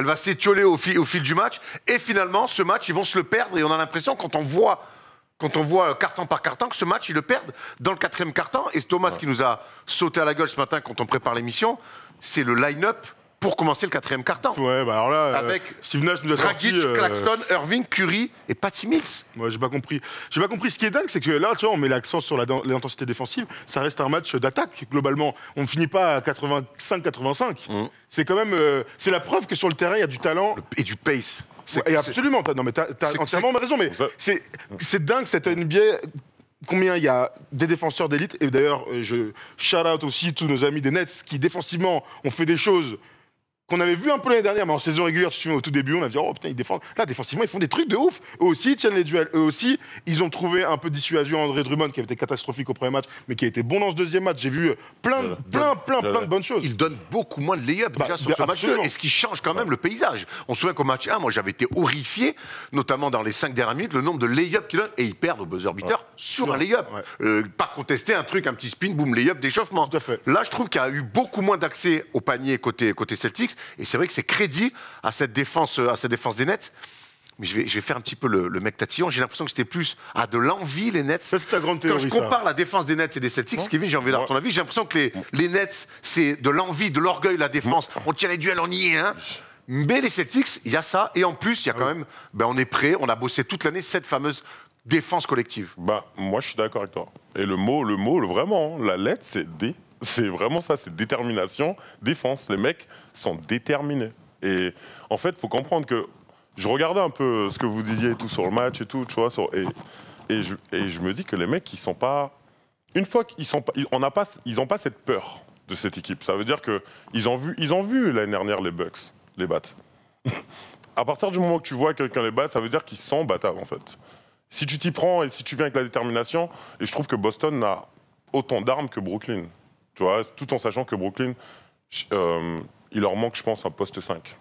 va s'étioler au fil du match. Et finalement, ce match, ils vont se le perdre. Et on a l'impression, quand on voit quart-temps par quart-temps, que ce match, ils le perdent dans le 4e quart-temps. Et Thomas, qui nous a sauté à la gueule ce matin quand on prépare l'émission, c'est le line-up pour commencer le 4e quart-temps. Ouais, bah alors là, avec Steve Nash nous a Dragic, sorti... Claxton, Irving, Curry et Patty Mills. Ouais, j'ai pas compris. Ce qui est dingue, c'est que là, tu vois, on met l'accent sur l'intensité défensive. Ça reste un match d'attaque, globalement. On ne finit pas à 85-85. C'est quand même... c'est la preuve que sur le terrain, il y a du talent. Et du pace. Et absolument. Non, mais t'as entièrement raison. Mais c'est dingue, cette NBA... Combien il y a des défenseurs d'élite. Et d'ailleurs, je shout-out aussi tous nos amis des Nets qui, défensivement, ont fait des choses... qu'on avait vu un peu l'année dernière, mais en saison régulière, si tu veux, au tout début, on a dit, oh putain, ils défendent. Là, défensivement, ils font des trucs de ouf. Eux aussi, ils tiennent les duels. Eux aussi, ils ont trouvé un peu de dissuasion à André Drummond, qui avait été catastrophique au premier match, mais qui a été bon dans ce deuxième match. J'ai vu plein de bonnes choses. Il donne beaucoup moins de lay-up déjà sur ce match-là, et ce qui change quand même le paysage. On se souvient qu'au match 1, moi, j'avais été horrifié, notamment dans les 5 dernières minutes, le nombre de lay-up qu'il donne, et ils perdent au buzzer beater sur un lay-up. Pas contester un truc, un petit spin, boum, lay-up, d'échauffement. Tout à fait. Là, je trouve qu'il y a eu beaucoup moins d'accès au panier côté Celtics. Et c'est vrai que c'est crédit à cette défense des Nets. Mais je vais faire un petit peu le mec tatillon. J'ai l'impression que c'était plus à de l'envie, les Nets. Ça, c'est ta grande théorie. Quand je compare la défense des Nets et des Celtics, Kevin, j'ai envie d'avoir ton avis. J'ai l'impression que les Nets, c'est de l'envie, de l'orgueil, la défense. On tient les duels, on y est. Hein. Mais les Celtics, il y a ça. Et en plus, il y a quand même... on est prêt. On a bossé toute l'année cette fameuse défense collective. Moi, je suis d'accord avec toi. Et le mot vraiment, la lettre, c'est vraiment ça, c'est détermination, défense. Les mecs sont déterminés. Et en fait, il faut comprendre que je regardais un peu ce que vous disiez tout sur le match et tout, tu vois, et je me dis que les mecs, ils sont pas... Une fois qu'ils sont pas... Ils n'ont pas cette peur de cette équipe. Ça veut dire qu'ils ont vu l'année dernière les Bucks les battre. À partir du moment que tu vois quelqu'un les battre, ça veut dire qu'ils sont battables, en fait. Si tu t'y prends et si tu viens avec la détermination, et je trouve que Boston a autant d'armes que Brooklyn. Tu vois, tout en sachant que Brooklyn, il leur manque, je pense, un poste 5.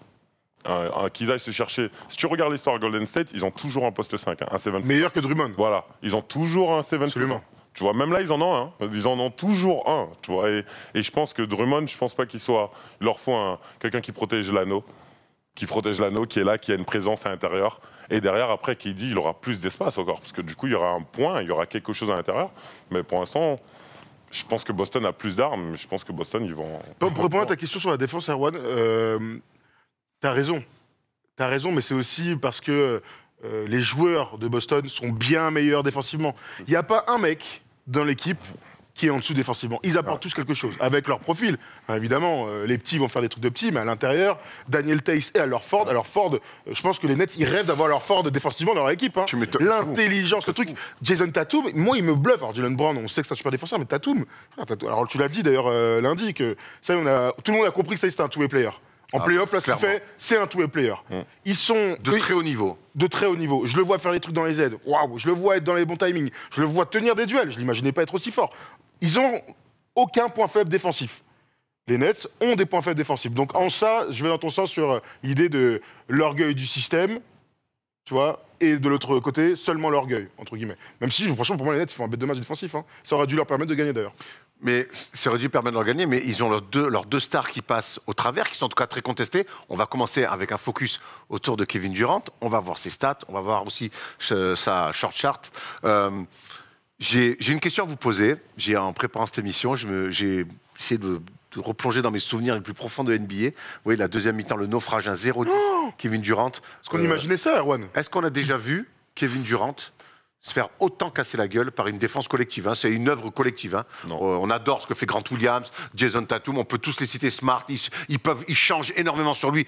Qu'ils aillent se chercher. Si tu regardes l'histoire Golden State, ils ont toujours un poste 5, un 7. Meilleur que Drummond. Voilà, ils ont toujours un 7. Absolument. Tu vois, même là, ils en ont un. Ils en ont toujours un. Tu vois, et je pense que Drummond, je pense pas qu'il soit... Il leur faut quelqu'un qui protège l'anneau. Qui est là, qui a une présence à l'intérieur. Et derrière, après, qui dit, il aura plus d'espace encore. Parce que du coup, il y aura un point, il y aura quelque chose à l'intérieur. Mais pour l'instant... Je pense que Boston a plus d'armes, mais je pense que Boston, ils vont... Pour répondre à ta question sur la défense, Erwan, t'as raison. T'as raison, mais c'est aussi parce que les joueurs de Boston sont bien meilleurs défensivement. Il n'y a pas un mec dans l'équipe qui est en dessous défensivement. Ils apportent tous quelque chose, avec leur profil. Évidemment, les petits vont faire des trucs de petits, mais à l'intérieur, Daniel Theis et alors Ford. Alors Ford, je pense que les Nets, ils rêvent d'avoir leur Ford défensivement dans leur équipe. Hein. L'intelligence, le truc. Jason Tatum, moi, il me bluffe. Alors Jalen Brown, on sait que c'est un super défenseur, mais Tatum, alors tu l'as dit d'ailleurs lundi, que ça, tout le monde a compris que ça, c'était un two-way player. En play-off, là, ce qu'il fait, c'est un two-way player. Ils sont... De très haut niveau. De très haut niveau. Je le vois faire les trucs dans les aides. Waouh, je le vois être dans les bons timings. Je le vois tenir des duels. Je ne l'imaginais pas être aussi fort. Ils ont aucun point faible défensif. Les Nets ont des points faibles défensifs. Donc en ça, je vais dans ton sens sur l'idée de l'orgueil du système, tu vois, et de l'autre côté, seulement l'orgueil, entre guillemets. Même si, franchement, pour moi, les Nets, ils font un bête de match défensif. Hein. Ça aurait dû leur permettre de gagner, d'ailleurs. Mais ça aurait dû permettre de leur gagner, mais ils ont leurs deux stars qui passent au travers, qui sont en tout cas très contestés. On va commencer avec un focus autour de Kevin Durant. On va voir ses stats, on va voir aussi sa short chart. J'ai une question à vous poser. En préparant cette émission, j'ai essayé de replonger dans mes souvenirs les plus profonds de NBA. Vous voyez, la deuxième mi-temps, le naufrage, un 0-10, Kevin Durant. Est-ce qu'on imaginait ça, Erwan? Est-ce qu'on a déjà vu Kevin Durant se faire autant casser la gueule par une défense collective, hein. C'est une œuvre collective, hein. On adore ce que fait Grant Williams, Jason Tatum, on peut tous les citer, Smart, ils changent énormément sur lui.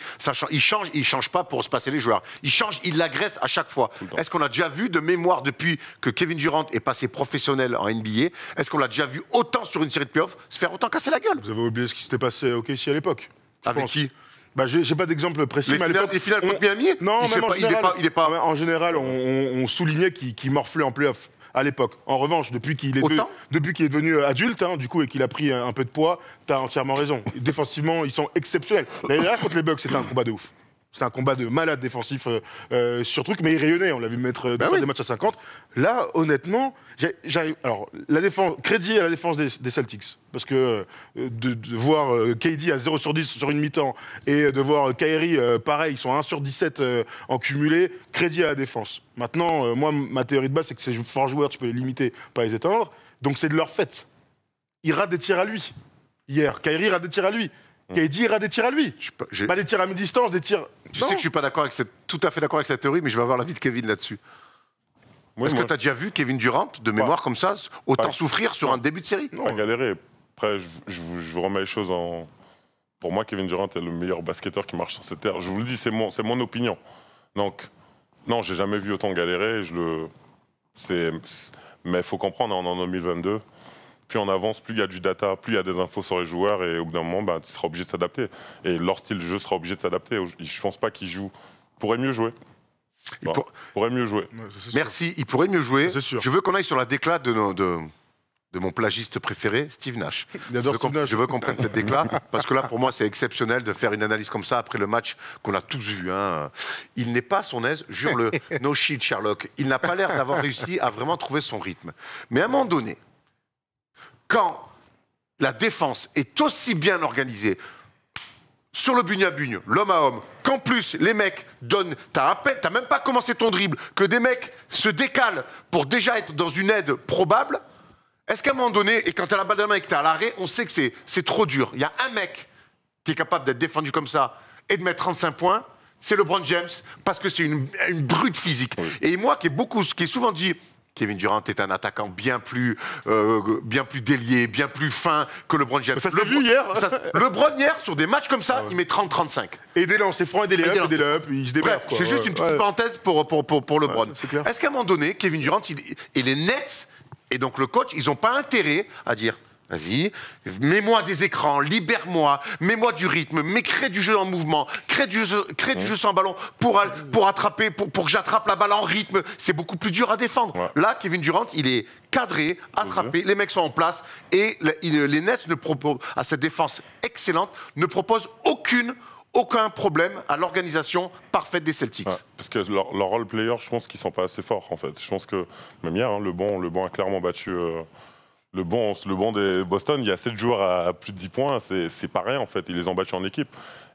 Ils changent pas pour se passer les joueurs. Ils changent, ils l'agressent à chaque fois. Est-ce qu'on a déjà vu de mémoire depuis que Kevin Durant est passé professionnel en NBA, est-ce qu'on l'a déjà vu autant sur une série de playoffs se faire autant casser la gueule? Vous avez oublié ce qui s'était passé au OKC à l'époque? Avec qui? Bah, j'ai pas d'exemple précis. Les finales contre Miami? Non, même il est pas... En général, on soulignait qu'il morflait en playoff à l'époque. En revanche, depuis qu'il est devenu adulte, hein, du coup, et qu'il a pris un peu de poids, t'as entièrement raison. Défensivement, ils sont exceptionnels. L'année dernière, contre les Bucks, c'était un combat de ouf. C'était un combat de malade défensif sur truc, mais il rayonnait. On l'a vu mettre des matchs à 50. Là, honnêtement, j'arrive. Alors, la défense, crédit à la défense des Celtics. Parce que de voir KD à 0 sur 10 sur une mi-temps et de voir Kyrie, pareil, ils sont à 1 sur 17 en cumulé, crédit à la défense. Maintenant, moi, ma théorie de base, c'est que ces forts joueurs, tu peux les limiter, pas les étendre. Donc, c'est de leur fait. Il rate des tirs à lui. Hier, Kyrie rate des tirs à lui. KD rate des tirs à lui. Pas des tirs à mi-distance, des tirs... Tu sais que je suis pas d'accord avec tout à fait d'accord avec cette théorie, mais je vais avoir l'avis de Kevin là-dessus. Est-ce que tu as déjà vu Kevin Durant, de mémoire comme ça, autant souffrir sur un début de série? Non, galérer. Après, je vous remets les choses en... Pour moi, Kevin Durant est le meilleur basketteur qui marche sur cette terre. Je vous le dis, c'est mon opinion. Donc, non, j'ai jamais vu autant galérer. Mais il faut comprendre, on est en 2022. Plus on avance, plus il y a du data, plus il y a des infos sur les joueurs et au bout d'un moment, tu seras obligé de s'adapter. Et leur style de jeu sera obligé de s'adapter. Je ne pense pas qu'ils jouent. Ils pourraient mieux jouer. Pourrait mieux jouer. Ouais, merci, il pourrait mieux jouer. Je veux qu'on aille sur la déclat de mon plagiste préféré, Steve Nash. Je veux qu'on prenne cette déclat, parce que là, pour moi, c'est exceptionnel de faire une analyse comme ça après le match qu'on a tous vu. Hein. Il n'est pas à son aise, jure-le. No shit, Sherlock. Il n'a pas l'air d'avoir réussi à vraiment trouver son rythme. Mais à un moment donné, quand la défense est aussi bien organisée, sur le bugne à bugne, l'homme à homme, qu'en plus les mecs donnent, t'as même pas commencé ton dribble, que des mecs se décalent pour déjà être dans une aide probable, est-ce qu'à un moment donné, et quand t'as la balle de la main et que t'es à l'arrêt, on sait que c'est trop dur. Il y a un mec qui est capable d'être défendu comme ça et de mettre 35 points, c'est LeBron James, parce que c'est une brute physique. Oui. Et moi qui ai souvent dit... Kevin Durant est un attaquant bien plus délié, bien plus fin que LeBron James. Ça s'est vu hier. LeBron hier, sur des matchs comme ça, il met 30-35. Et des lancers francs et des lay-ups, il se débrève. C'est juste une petite parenthèse pour LeBron. Est-ce qu'à un moment donné, Kevin Durant et les Nets, et donc le coach, ils n'ont pas intérêt à dire... Vas-y, mets-moi des écrans, libère-moi, mets-moi du rythme, crée du jeu en mouvement, crée du jeu sans ballon pour attraper, pour que j'attrape la balle en rythme. C'est beaucoup plus dur à défendre. Ouais. Là, Kevin Durant, il est cadré, attrapé, les mecs sont en place et les Nets à cette défense excellente ne proposent aucun problème à l'organisation parfaite des Celtics. Ouais, parce que leur role player, je pense qu'ils sont pas assez forts en fait. Je pense que même hier, hein, le banc a clairement battu. Le bon des Boston, il y a 7 joueurs à plus de 10 points, c'est pas rien en fait, ils les ont battus en équipe.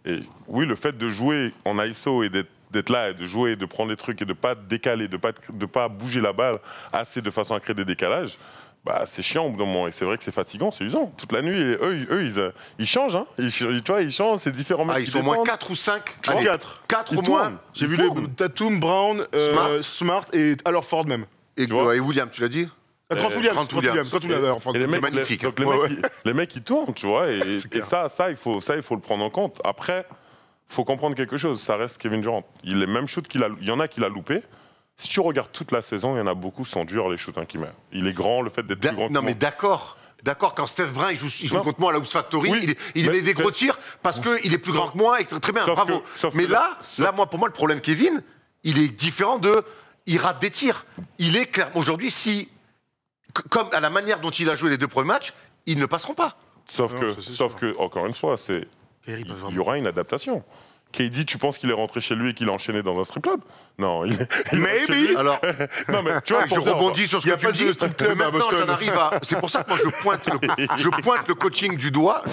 Et oui, le fait de jouer en ISO et d'être là, et de jouer, de prendre des trucs et de pas décaler, de pas bouger la balle assez de façon à créer des décalages, bah, c'est chiant au bout d'un moment. Et c'est vrai que c'est fatigant, c'est usant. Toute la nuit, et eux ils changent. Hein. Ils changent, c'est différents mecs. Ils sont au moins 4 ou 5. 4 au moins. J'ai vu les Tatum, Brown, Smart et alors Ford même. Et Williams, tu l'as dit? Grant Williams, magnifique. Donc les mecs, ils tournent, tu vois, et ça, il faut le prendre en compte. Après, il faut comprendre quelque chose, ça reste Kevin Durant. Les mêmes shoots il y en a qu'il a loupé. Si tu regardes toute la saison, il y en a beaucoup, sont durs les shoots qu'il met. Il est grand, le fait d'être plus grand. Non, mais d'accord, quand Steph Brun il joue contre moi à la House Factory, oui, il met des gros tirs parce qu'il est plus grand que moi, et très bien, bravo. Mais là, pour moi, le problème Kevin, il est différent il rate des tirs. Il est clair. Aujourd'hui, comme à la manière dont il a joué les 2 premiers matchs, ils ne passeront pas. Sauf que, encore une fois, il y aura une adaptation. KD, tu penses qu'il est rentré chez lui et qu'il a enchaîné dans un strip club? Non, Maybe. Alors, non, mais tu vois, je rebondis sur ce que tu me dis. Maintenant, j'en arrive à. C'est pour ça que moi, je pointe le coaching du doigt.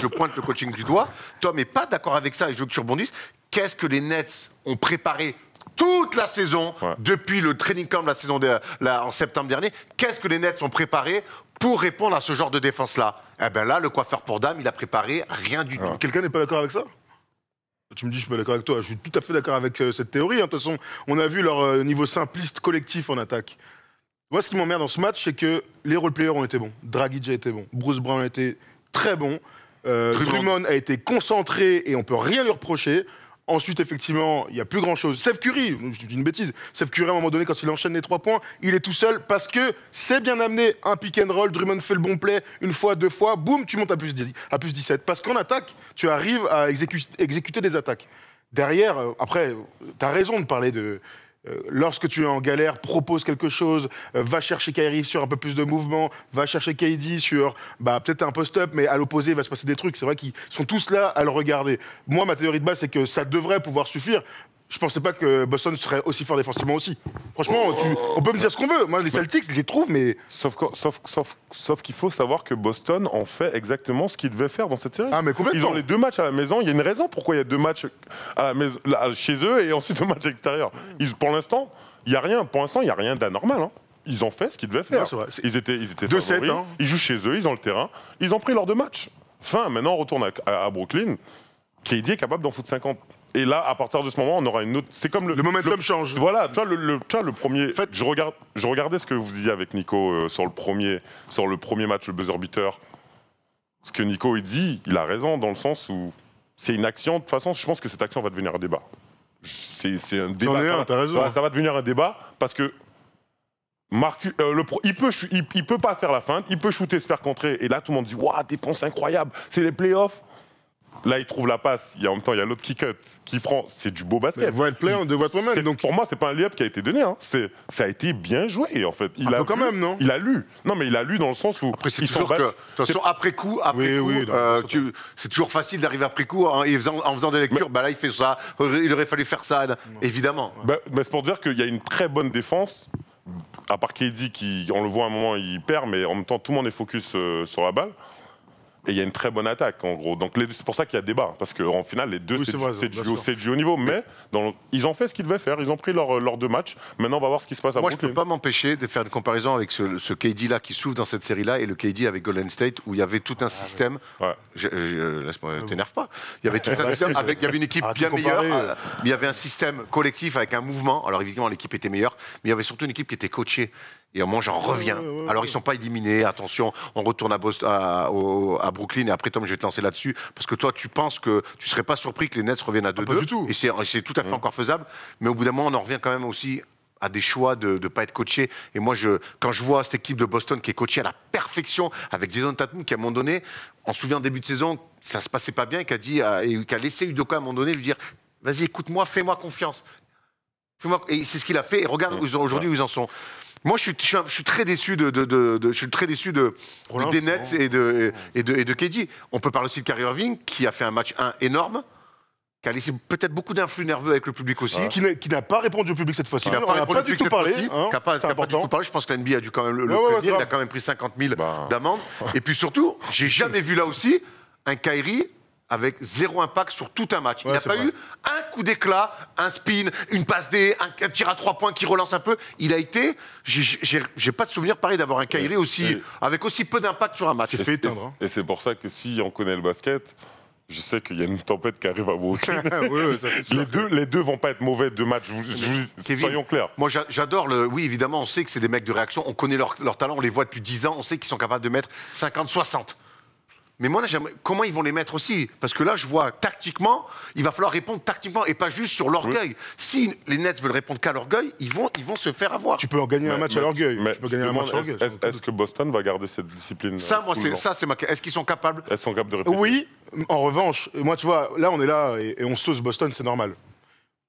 Tom n'est pas d'accord avec ça et je veux que tu rebondisses. Qu'est-ce que les Nets ont préparé toute la saison, depuis le training camp de la saison en septembre dernier? Qu'est-ce que les Nets ont préparé pour répondre à ce genre de défense-là. Eh ben là, le coiffeur pour dames, il a préparé rien du tout. Quelqu'un n'est pas d'accord avec ça? Tu me dis, je suis pas d'accord avec toi. Je suis tout à fait d'accord avec cette théorie. De toute façon, on a vu leur niveau simpliste collectif en attaque. Moi, ce qui m'emmerde dans ce match, c'est que les role-players ont été bons. Dragic a été bon. Bruce Brown a été très bon. Drummond a été concentré et on peut rien lui reprocher. Ensuite, effectivement, il n'y a plus grand-chose. Steph Curry, je dis une bêtise, Steph Curry, à un moment donné, quand il enchaîne les 3 points, il est tout seul parce que c'est bien amené un pick and roll, Drummond fait le bon play, une fois, 2 fois, boum, tu montes à plus 17. Parce qu'en attaque, tu arrives à exécuter des attaques. Derrière, après, tu as raison de parler de... lorsque tu es en galère, propose quelque chose, va chercher Kyrie sur un peu plus de mouvement, va chercher KD sur peut-être un post-up, mais à l'opposé, il va se passer des trucs. C'est vrai qu'ils sont tous là à le regarder. Moi, ma théorie de base, c'est que ça devrait pouvoir suffire. Je pensais pas que Boston serait aussi fort défensivement aussi. Franchement, on peut me dire ce qu'on veut. Moi, les Celtics, je les trouve, mais... Sauf qu'il faut savoir que Boston en fait exactement ce qu'il devait faire dans cette série. Ah, mais complètement. Ils ont les 2 matchs à la maison. Il y a une raison pourquoi il y a 2 matchs à la maison, chez eux et ensuite 2 matchs à l'extérieur. Pour l'instant, il n'y a rien. Pour l'instant, il n'y a rien d'anormal. Hein. Ils ont fait ce qu'ils devaient faire. Ouais, ils étaient 2-7. Hein. Ils jouent chez eux, ils ont le terrain. Ils ont pris leurs 2 matchs. Maintenant, on retourne à Brooklyn. KD est capable d'en foutre 50. Et là, à partir de ce moment, on aura une autre. C'est comme le momentum change. Voilà, tu vois, le premier. En fait, je regardais ce que vous disiez avec Nico sur le premier match, le buzzer beater. Ce que Nico il dit, il a raison dans le sens où c'est une action. De toute façon, je pense que cette action va devenir un débat. C'est un débat. T'as raison. Ça va devenir un débat parce que il peut pas faire la feinte, il peut shooter, se faire contrer. Et là, tout le monde dit waouh, défense incroyable, c'est les playoffs. Là, il trouve la passe. En même temps, il y a l'autre qui cut, qui prend. C'est du beau basket. Voit le play, on devrait toi-même. Donc pour moi, c'est pas un layup qui a été donné. Hein. Ça a été bien joué, en fait. Un peu quand même, non? Il a lu. Non, mais il a lu dans le sens où. Après, c'est toujours que. De toute façon, après coup, c'est toujours facile d'arriver après coup en faisant des lectures. Là, il fait ça. Il aurait fallu faire ça, évidemment. C'est pour dire qu'il y a une très bonne défense. À part KD, on le voit à un moment, il perd, mais en même temps, tout le monde est focus sur la balle. Et il y a une très bonne attaque, en gros. Donc c'est pour ça qu'il y a débat. Parce qu'en final, les deux, c'est du haut niveau. Mais ils ont fait ce qu'ils devaient faire. Ils ont pris leurs 2 matchs. Maintenant, on va voir ce qui se passe à Brooklyn. Moi, je ne peux pas m'empêcher de faire une comparaison avec ce KD-là qui souffre dans cette série-là et le KD avec Golden State, où il y avait tout un système. Ouais. Laisse-moi, t'énerve pas. Il y avait tout un système. Il y avait une équipe bien meilleure. Mais il y avait un système collectif avec un mouvement. Alors, évidemment, l'équipe était meilleure. Mais il y avait surtout une équipe qui était coachée. Et moi, j'en reviens. Alors, ils ne sont pas éliminés. Attention, on retourne à Brooklyn. Et après, Tom, je vais te lancer là-dessus. Parce que toi, tu penses que tu ne serais pas surpris que les Nets reviennent à 2-2. Pas du tout. Et c'est tout à fait encore faisable. Mais au bout d'un moment, on en revient quand même aussi à des choix de ne pas être coaché. Et moi, quand je vois cette équipe de Boston qui est coachée à la perfection, avec Jason Tatum, qui à un moment donné, on se souvient en début de saison, ça ne se passait pas bien, et qui a laissé Udoka à un moment donné lui dire « Vas-y, écoute-moi, fais-moi confiance. » Et c'est ce qu'il a fait. Et regarde aujourd'hui où ils en sont. Moi, je suis très déçu des Nets et de KD. On peut parler aussi de Kyrie Irving, qui a fait un match 1 énorme, qui a laissé peut-être beaucoup d'influx nerveux avec le public aussi. Qui n'a pas répondu au public cette fois-ci. Qui n'a pas du tout parlé. Je pense que l'NBA a dû quand même le prévenir. Il a quand même pris 50 000 d'amende. Et puis surtout, j'ai jamais vu là aussi un Kyrie avec 0 impact sur tout un match. Il n'a pas eu un coup d'éclat, un spin, une passe D, un tir à 3 points qui relance un peu. Il a été... J'ai pas de souvenir pareil d'avoir un Kyrie avec aussi peu d'impact sur un match. C'est fait éteindre. Et c'est pour ça que si on connaît le basket, je sais qu'il y a une tempête qui arrive à Brooklyn. Les deux vont pas être mauvais 2 matchs, Kevin, soyons clairs. Moi, j'adore Oui, évidemment, on sait que c'est des mecs de réaction. On connaît leur talent, on les voit depuis 10 ans. On sait qu'ils sont capables de mettre 50, 60. Mais moi, là, comment ils vont les mettre aussi? Parce que là, je vois tactiquement, il va falloir répondre tactiquement et pas juste sur l'orgueil. Oui. Si les Nets veulent répondre qu'à l'orgueil, ils vont se faire avoir. Tu peux en gagner un match à l'orgueil. Est-ce que Boston va garder cette discipline? Est-ce qu'ils sont capables? Elles sont capables de répéter. Oui, en revanche, moi, tu vois, là, on est là et on sauce Boston, c'est normal.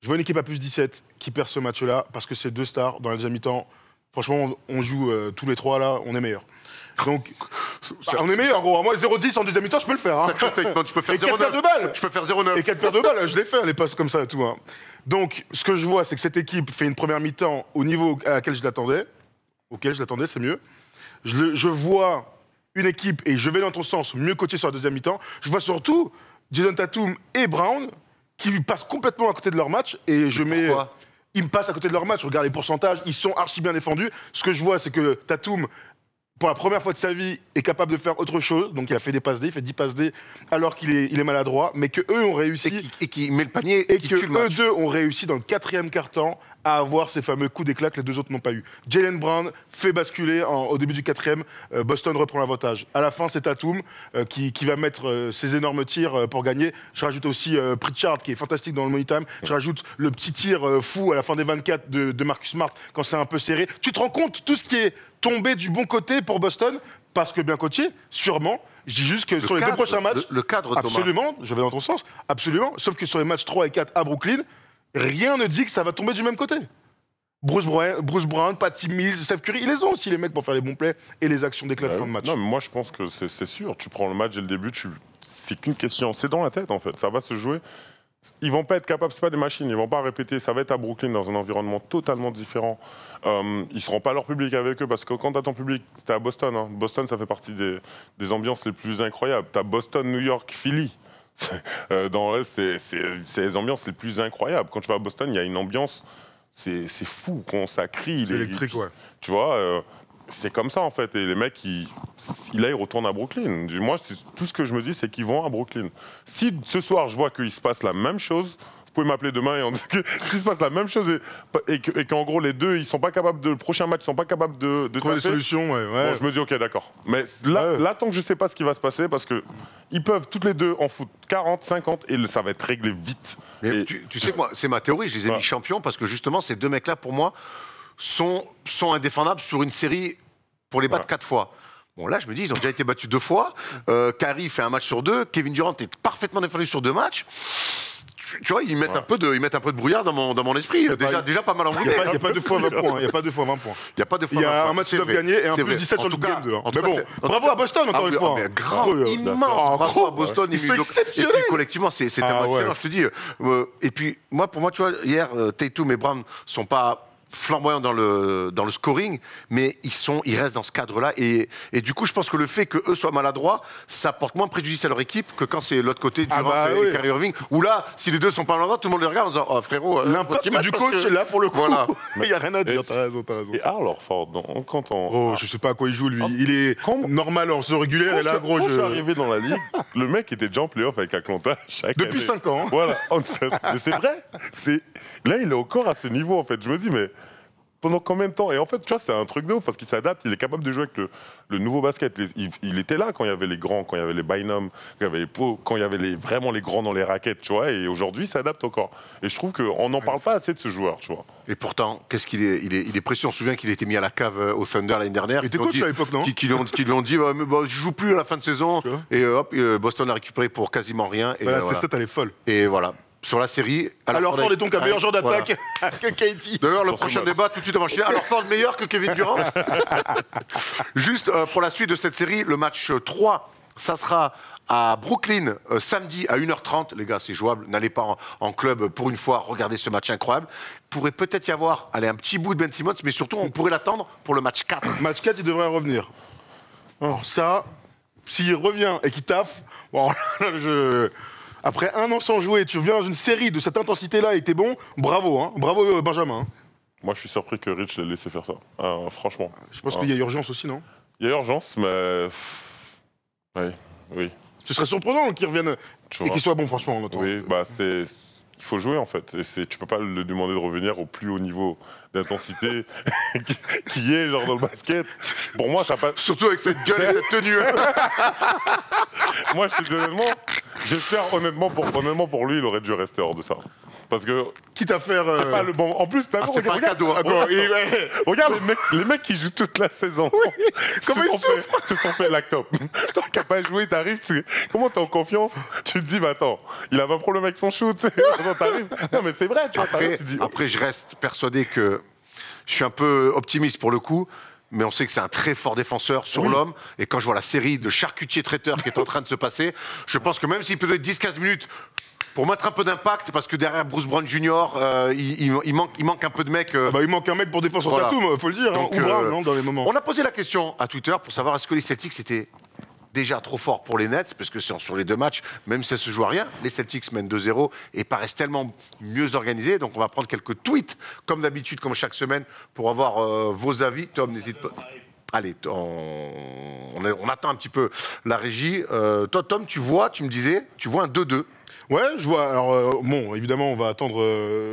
Je vois une équipe à plus 17 qui perd ce match-là parce que c'est 2 stars dans la deuxième mi-temps. Franchement, on joue tous les 3 là, on est meilleurs. Donc, on est meilleur, gros. Moi, 0-10 en deuxième mi-temps, je peux le faire. Hein. Tu peux faire 0-9. Je peux faire 0-9. Et 4 paires de balles, je l'ai fait, les passes comme ça et tout. Hein. Donc, ce que je vois, c'est que cette équipe fait une première mi-temps au niveau à laquelle je l'attendais. C'est mieux. Je vois une équipe, et je vais dans ton sens, mieux coachée sur la deuxième mi-temps. Je vois surtout Jason Tatum et Brown qui passent complètement à côté de leur match. Et je mets... Ils me passent à côté de leur match. Regarde les pourcentages, ils sont archi bien défendus. Ce que je vois, c'est que Tatum pour la première fois de sa vie, est capable de faire autre chose. Donc il a fait des passes D, il fait 10 passes D alors qu'il est maladroit, mais qu'eux ont réussi. Et qui met le panier Et qui que tue le match. eux deux ont réussi dans le 4e quart-temps à avoir ces fameux coups d'éclat que les deux autres n'ont pas eu. Jaylen Brown fait basculer au début du 4e, Boston reprend l'avantage. À la fin, c'est Tatum qui va mettre ses énormes tirs pour gagner. Je rajoute aussi Pritchard qui est fantastique dans le money time. Je rajoute le petit tir fou à la fin des 24 de Marcus Smart quand c'est un peu serré. Tu te rends compte tout ce qui est tombé du bon côté pour Boston parce que bien coaché, sûrement. Je dis juste que sur les 2 prochains matchs, le cadre, Thomas. absolument, je vais dans ton sens, absolument. Sauf que sur les matchs 3 et 4 à Brooklyn, rien ne dit que ça va tomber du même côté. Bruce Brown, Patty Mills, Steph Curry, ils les ont aussi les mecs pour faire les bons plays et les actions d'éclat de fin de match. Non, mais moi je pense que c'est sûr. Tu prends le match dès le début, c'est qu'une question. C'est dans la tête en fait. Ça va se jouer. Ils vont pas être capables, c'est pas des machines. Ils vont pas répéter. Ça va être à Brooklyn dans un environnement totalement différent. Ils seront pas leur public avec eux parce que quand t'as ton public, t'es à Boston. Hein. Boston, ça fait partie des ambiances les plus incroyables. T'as Boston, New York, Philly. C'est les ambiances les plus incroyables. Quand tu vas à Boston, il y a une ambiance, c'est fou, quand ça crie. C'est électrique, ouais. Tu vois, c'est comme ça en fait. Et les mecs, ils retournent à Brooklyn. Moi, tout ce que je me dis, c'est qu'ils vont à Brooklyn. Si ce soir, je vois qu'il se passe la même chose, vous pouvez m'appeler demain et on dit qu'il se passe la même chose et qu'en gros, les deux, ils sont pas capables le prochain match, ils sont pas capables de Trouver des taper. solutions, ouais. Bon, je me dis, ok, d'accord. Mais là, tant que je sais pas ce qui va se passer, parce que ils peuvent toutes les deux en foutre 40, 50 et ça va être réglé vite. Mais Et- tu sais que moi, c'est ma théorie, je les ai mis champions parce que justement, ces deux mecs-là, pour moi, sont indéfendables sur une série pour les battre 4 fois. Bon, là, je me dis, ils ont déjà été battus 2 fois. Curry fait un match sur 2. Kevin Durant est parfaitement défendu sur 2 matchs. Tu vois, ils mettent un peu de brouillard dans mon esprit. Déjà pas mal Il embrouillé. n'y a pas 2 fois 20 points. Il n'y a pas 2 fois 20 points. Il y a pas de fois Il y a 20 points. un match C'est qu'ils doivent vrai. gagner et un C'est plus vrai. 17 sur En le tout cas- game 2. en tout Mais cas, bon, c'est- bravo à Boston encore Ah, une fois. mais grand, Incroyable. immense, bravo à Boston. Ils sont Et exceptionnels. puis collectivement, c'est tellement Ah, ouais. excellent, je te dis. Et puis, pour moi, tu vois, hier, Tatum et Brown sont pas flamboyants dans le scoring, mais ils restent dans ce cadre-là. Et du coup, je pense que le fait qu'eux soient maladroits, ça porte moins préjudice à leur équipe que quand c'est l'autre côté, Durant et Kyrie Irving, où là, si les deux sont pas maladroits, tout le monde les regarde en disant, oh frérot, L'impact petit match du parce coach que- est là pour le coup. Voilà. Il n'y a rien à dire, t'as raison. Et Orford, quand on. Oh, je sais pas à quoi il joue lui. Il est Quand- normal en saison régulière et là, gros, Quand je suis arrivé dans la ligue, le mec était déjà en playoff avec Atlanta chaque Depuis année. 5 ans. Hein. Voilà. Mais c'est vrai. Là, il est encore à ce niveau, en fait. Je me dis, mais pendant combien de temps? Et en fait, tu vois, c'est un truc de ouf parce qu'il s'adapte, il est capable de jouer avec le nouveau basket. Il était là quand il y avait les grands, quand il y avait les Bynum, quand il y avait les Pau, quand il y avait vraiment les grands dans les raquettes, tu vois. Et aujourd'hui, il s'adapte encore. Et je trouve qu'on n'en parle pas assez de ce joueur, tu vois. Et pourtant, qu'est-ce qu'il est, il est précieux. On se souvient qu'il était mis à la cave au Thunder l'année dernière. Il était Qui l'ont coach dit- à l'époque, non Qui l'ont dit, mais je joue plus à la fin de saison. Tu vois. Et hop, Boston l'a récupéré pour quasiment rien. Et Voilà, voilà. c'est ça, elle est folle. Et voilà. Sur la série. Alors Ford est donc un meilleur joueur Voilà. d'attaque que Katie. D'ailleurs, le Sur ce prochain match. débat, tout de suite avant Chine. Alors Ford meilleur que Kevin Durant. Juste pour la suite de cette série, le match 3, ça sera à Brooklyn samedi à 1h30. Les gars, c'est jouable. N'allez pas en club pour une fois. Regardez ce match incroyable. Pourrait peut-être y avoir un petit bout de Ben Simmons, mais surtout, on pourrait l'attendre pour le match 4. Match 4, il devrait revenir. Alors ça, s'il revient et qu'il taffe, bon, là, après 1 an sans jouer, tu reviens dans une série de cette intensité-là et t'es bon, bravo, hein. Bravo Benjamin. Hein. Moi, je suis surpris que Rich l'ait laissé faire ça. Franchement. Je pense qu'il y a urgence aussi, non? Il y a urgence, mais. Oui. Ce serait surprenant qu'il revienne Tu et vois. qu'il soit bon, franchement. En Oui, bah il faut jouer en fait. Et tu peux pas le demander de revenir au plus haut niveau d'intensité qui est genre dans le basket. Pour moi, ça pas. Surtout avec cette gueule et cette tenue. Moi, je te dis honnêtement, j'espère honnêtement pour lui, il aurait dû rester hors de ça. Parce que Quitte à faire. c'est pas le bon. En plus, t'as vu, c'est pas un cadeau. Hein. Attends, regarde les mecs qui jouent toute la saison. Comment ils se sont fait laptop. Toi qui n'as pas joué, t'arrives. Comment t'es en confiance? Tu te dis, bah attends, il avait un problème avec son shoot. T'arrives. Non, mais c'est vrai, tu vois. Après, Tu te dis, après, je reste persuadé que je suis un peu optimiste pour le coup. Mais on sait que c'est un très fort défenseur sur l'homme. Et quand je vois la série de charcutier-traiteur qui est en train de se passer, je pense que même s'il peut donner 10-15 minutes pour mettre un peu d'impact, parce que derrière Bruce Brown Jr., il manque un peu de mecs. Bah, il manque un mec pour défendre sur Voilà. Tatum, faut le dire, Donc, hein, ou Brown, non, dans les moments. On a posé la question à Twitter pour savoir est-ce que les Celtics étaient déjà trop forts pour les Nets, parce que sur les 2 matchs, même si ça se joue à rien, les Celtics mènent 2-0 et paraissent tellement mieux organisés. Donc on va prendre quelques tweets, comme d'habitude, comme chaque semaine, pour avoir vos avis. Tom, n'hésite pas. Allez, on attend un petit peu la régie. Toi, Tom, tu me disais, tu vois un 2-2. Ouais, je vois. Alors, bon, évidemment, on va attendre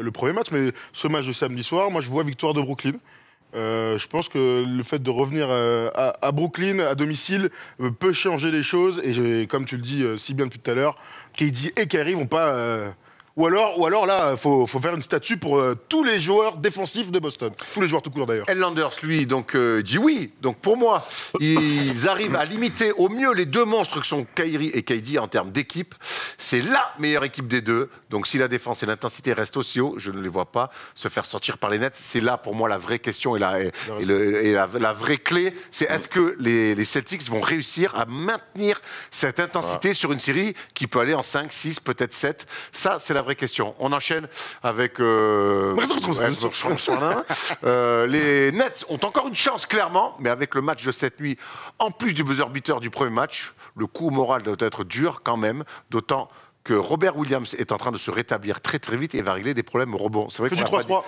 le premier match, mais ce match de samedi soir, moi, je vois victoire de Brooklyn. Je pense que le fait de revenir à Brooklyn, à domicile, peut changer les choses. Et comme tu le dis si bien depuis tout à l'heure, KD et Kyrie vont pas... Ou alors là, faut faire une statue pour tous les joueurs défensifs de Boston. Tous les joueurs tout court d'ailleurs. Ed Landers, lui, donc, dit oui. Donc pour moi, ils arrivent à limiter au mieux les deux monstres que sont Kyrie et KD en termes d'équipe. C'est la meilleure équipe des deux. Donc si la défense et l'intensité restent aussi haut, je ne les vois pas se faire sortir par les Nets. C'est là pour moi la vraie question et la vraie clé. C'est est-ce que les Celtics vont réussir à maintenir cette intensité sur une série qui peut aller en 5, 6, peut-être 7. Ça, c'est la vraie question. On enchaîne avec... les Nets ont encore une chance, clairement, mais avec le match de cette nuit, en plus du buzzer beater du premier match, le coup moral doit être dur quand même, d'autant que Robert Williams est en train de se rétablir très très vite et va régler des problèmes au rebond. C'est vrai Il fait du 3-3.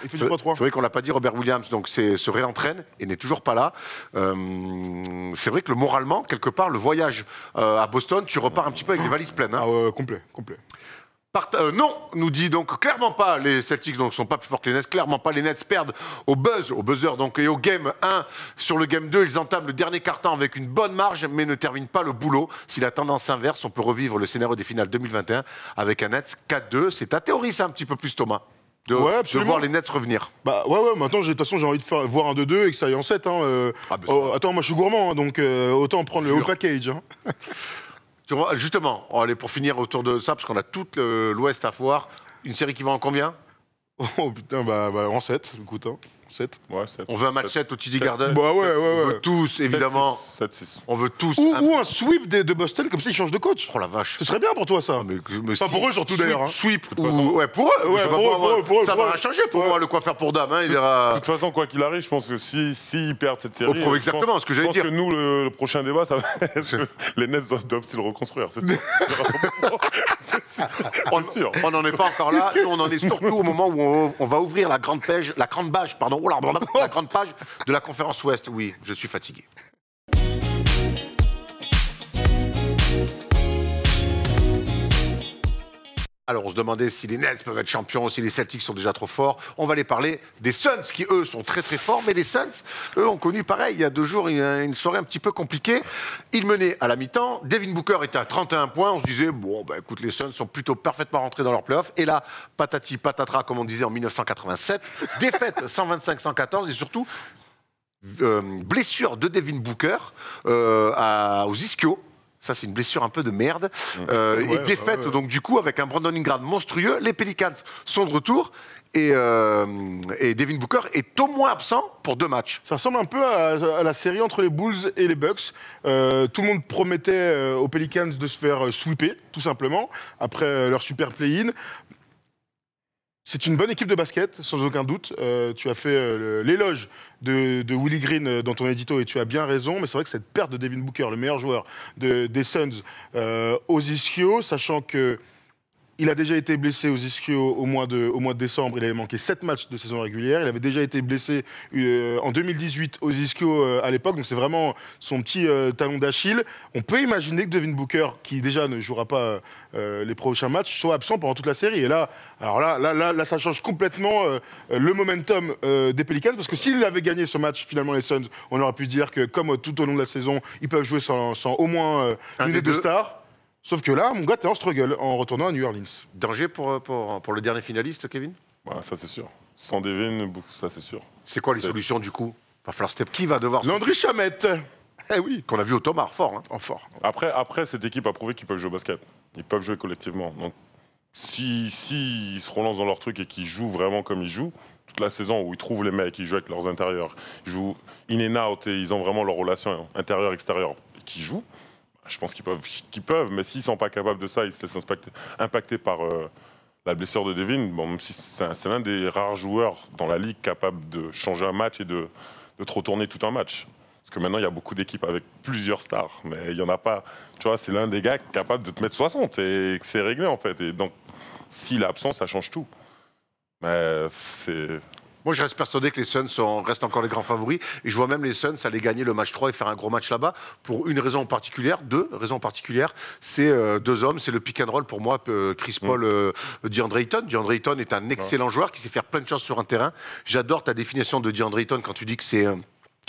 C'est vrai qu'on l'a pas dit, Robert Williams, donc se réentraîne et n'est toujours pas là. C'est vrai que moralement, quelque part, le voyage à Boston, tu repars un petit peu avec les valises pleines. Hein. Ah ouais, complet. Non, nous dit donc clairement pas les Celtics, donc sont pas plus forts que les Nets. Clairement pas, les Nets perdent au buzzer donc, et au game 1. Sur le game 2, ils entament le dernier quart-temps avec une bonne marge, mais ne terminent pas le boulot. Si la tendance s'inverse, on peut revivre le scénario des finales 2021 avec un Nets 4-2. C'est ta théorie, ça, un petit peu plus, Thomas, de voir les Nets revenir. Bah ouais, maintenant, de toute façon, j'ai envie de voir un 2-2 et que ça aille en 7. Hein, attends, moi, je suis gourmand, hein, donc autant prendre le haut package. Hein. Justement, allez, pour finir autour de ça, parce qu'on a tout l'Ouest à voir, une série qui va en combien? Oh putain, bah en 7, écoute, hein. 7. Ouais, 7. On veut un match 7 au TD Garden. Bah ouais. On veut tous, évidemment. 7-6. On veut tous. Ou un sweep de Boston, comme ça ils changent de coach. Oh la vache. Ce serait bien pour toi, ça. Mais Pas pour eux, surtout, d'ailleurs, hein. Sweep ou... Ouais, pour eux. Ouais, Je sais pas pour eux, ça va rien changer pour moi, le coiffeur pour dame. Hein, il ira... De toute façon, quoi qu'il arrive, je pense que s'ils perdent cette série... On prouve exactement ce que j'allais dire. Je pense que nous, le prochain débat, ça va être les Nets doivent se le reconstruire. C'est sûr. On n'en est pas encore là. Nous, on en est surtout au moment où on va ouvrir la grande page de la conférence Ouest. Oui, je suis fatigué. Alors, on se demandait si les Nets peuvent être champions, si les Celtics sont déjà trop forts. On va aller parler des Suns, qui, eux, sont très, très forts. Mais les Suns, eux, ont connu, pareil, il y a 2 jours, une soirée un petit peu compliquée. Ils menaient à la mi-temps. Devin Booker était à 31 points. On se disait, bon, bah, écoute, les Suns sont plutôt parfaitement rentrés dans leur playoff. Et là, patati patatra, comme on disait en 1987. Défaite 125-114 et surtout, blessure de Devin Booker aux ischio. Ça, c'est une blessure un peu de merde. Et défaite, donc, du coup, avec un Brandon Ingram monstrueux. Les Pelicans sont de retour. Et Devin Booker est au moins absent pour 2 matchs. Ça ressemble un peu à la série entre les Bulls et les Bucks. Tout le monde promettait aux Pelicans de se faire sweeper, tout simplement, après leur super play-in. C'est une bonne équipe de basket, sans aucun doute. Tu as fait l'éloge de Willie Green dans ton édito et tu as bien raison. Mais c'est vrai que cette perte de Devin Booker, le meilleur joueur des Suns, aux ischio, sachant que il a déjà été blessé aux ischio au mois de décembre. Il avait manqué 7 matchs de saison régulière. Il avait déjà été blessé en 2018 aux ischio à l'époque. Donc c'est vraiment son petit talon d'Achille. On peut imaginer que Devin Booker, qui déjà ne jouera pas les prochains matchs, soit absent pendant toute la série. Et là, ça change complètement le momentum des Pelicans. Parce que s'il avait gagné ce match, finalement, les Suns, on aurait pu dire que comme tout au long de la saison, ils peuvent jouer sans au moins une des 2 stars. Sauf que là, mon gars, t'es en struggle en retournant à New Orleans. Danger pour le dernier finaliste, Kevin? Ouais, ça, c'est sûr. Sans Devin, ça, c'est sûr. C'est quoi les solutions, du coup? Va falloir step. Qui va devoir... Landry Shamet. Eh oui. Qu'on a vu au Thomas, fort. Hein. En fort. Après, cette équipe a prouvé qu'ils peuvent jouer au basket. Ils peuvent jouer collectivement. Donc, si ils se relancent dans leur truc et qu'ils jouent vraiment comme ils jouent, toute la saison où ils trouvent les mecs, ils jouent avec leurs intérieurs, ils jouent in and out et ils ont vraiment leur relation intérieure-extérieure qui jouent, je pense qu'ils peuvent, mais s'ils ne sont pas capables de ça, ils se laissent impacter par la blessure de Devin. Bon, même si c'est l'un des rares joueurs dans la ligue capable de changer un match et de te retourner tout un match. Parce que maintenant, il y a beaucoup d'équipes avec plusieurs stars, mais il n'y en a pas. Tu vois, c'est l'un des gars capable de te mettre 60 et que c'est réglé, en fait. Et donc, s'il est absent, ça change tout. Mais Moi, je reste persuadé que les Suns restent encore les grands favoris. Et je vois même les Suns aller gagner le match 3 et faire un gros match là-bas. Pour une raison particulière, deux raisons particulières. C'est deux hommes, c'est le pick and roll pour moi, Chris Paul, DeAndre Ayton. DeAndre Ayton est un excellent joueur qui sait faire plein de choses sur un terrain. J'adore ta définition de DeAndre Ayton quand tu dis que c'est...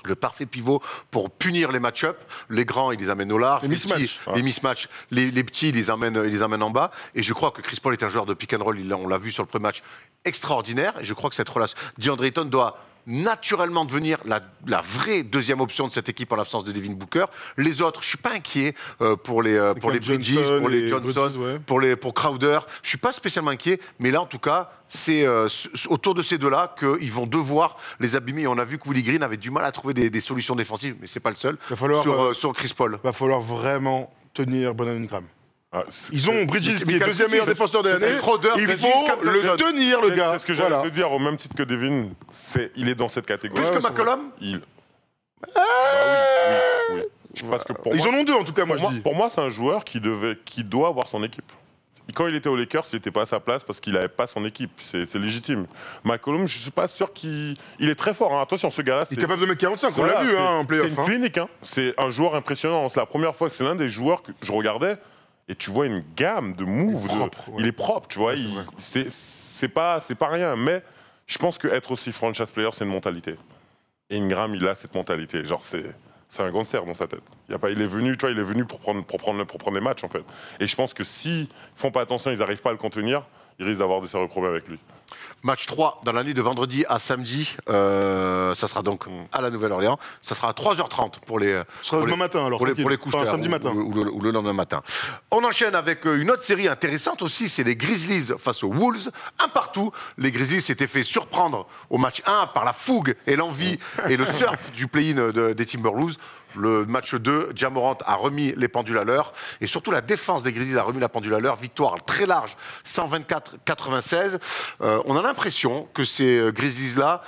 le parfait pivot pour punir les match-up. Les grands, ils les amènent au large. Les mismatchs. Les petits, ils les amènent en bas. Et je crois que Chris Paul est un joueur de pick and roll. On l'a vu sur le premier match, extraordinaire. Et je crois que cette relation... DeAndre Ayton doit naturellement devenir la vraie deuxième option de cette équipe en l'absence de Devin Booker. Les autres, je suis pas inquiet pour les Bridges, pour les Johnson, pour Crowder. Je suis pas spécialement inquiet, mais là en tout cas, c'est autour de ces deux-là qu'ils vont devoir les abîmer. Et on a vu que Willie Green avait du mal à trouver des solutions défensives, mais c'est pas le seul. Sur Chris Paul. Va falloir vraiment tenir Brandon Ingram. Ils ont Bridges qui est deuxième meilleur défenseur de l'année. Il faut le tenir, le gars. C'est ce que j'allais te dire, au même titre que Devin, il est dans cette catégorie. Plus que McCollum oui. Parce que Ils en ont deux en tout cas, moi je dis. Pour moi, c'est un joueur qui doit avoir son équipe. Quand il était aux Lakers, il n'était pas à sa place parce qu'il n'avait pas son équipe. C'est légitime. McCollum, je ne suis pas sûr qu'il... Il est très fort. Hein. Attention, ce gars-là... Il est capable de mettre 45, on l'a vu en playoff. C'est une clinique. Hein. C'est un joueur impressionnant. C'est la première fois que c'est l'un des joueurs que je regardais. Et tu vois une gamme de moves. Il est propre, tu vois. C'est pas rien. Mais je pense qu'être aussi franchise player, c'est une mentalité. Et Ingram, il a cette mentalité. Genre, c'est un cancer dans sa tête. Il est venu pour prendre les matchs, en fait. Et je pense que s'ils font pas attention, ils n'arrivent pas à le contenir, ils risquent d'avoir de sérieux problèmes avec lui. Match 3 dans la nuit de vendredi à samedi. Ça sera donc à la Nouvelle-Orléans. Ça sera à 3h30 pour les couches tard, samedi matin. Ou le lendemain matin. On enchaîne avec une autre série intéressante aussi, c'est les Grizzlies face aux Wolves. Un partout. Les Grizzlies s'étaient fait surprendre au match 1 par la fougue et l'envie et le surf du play-in des Timberwolves. Le match 2, Ja Morant a remis les pendules à l'heure. Et surtout, la défense des Grizzlies a remis la pendule à l'heure. Victoire très large, 124-96. On a l'impression que ces Grizzlies-là,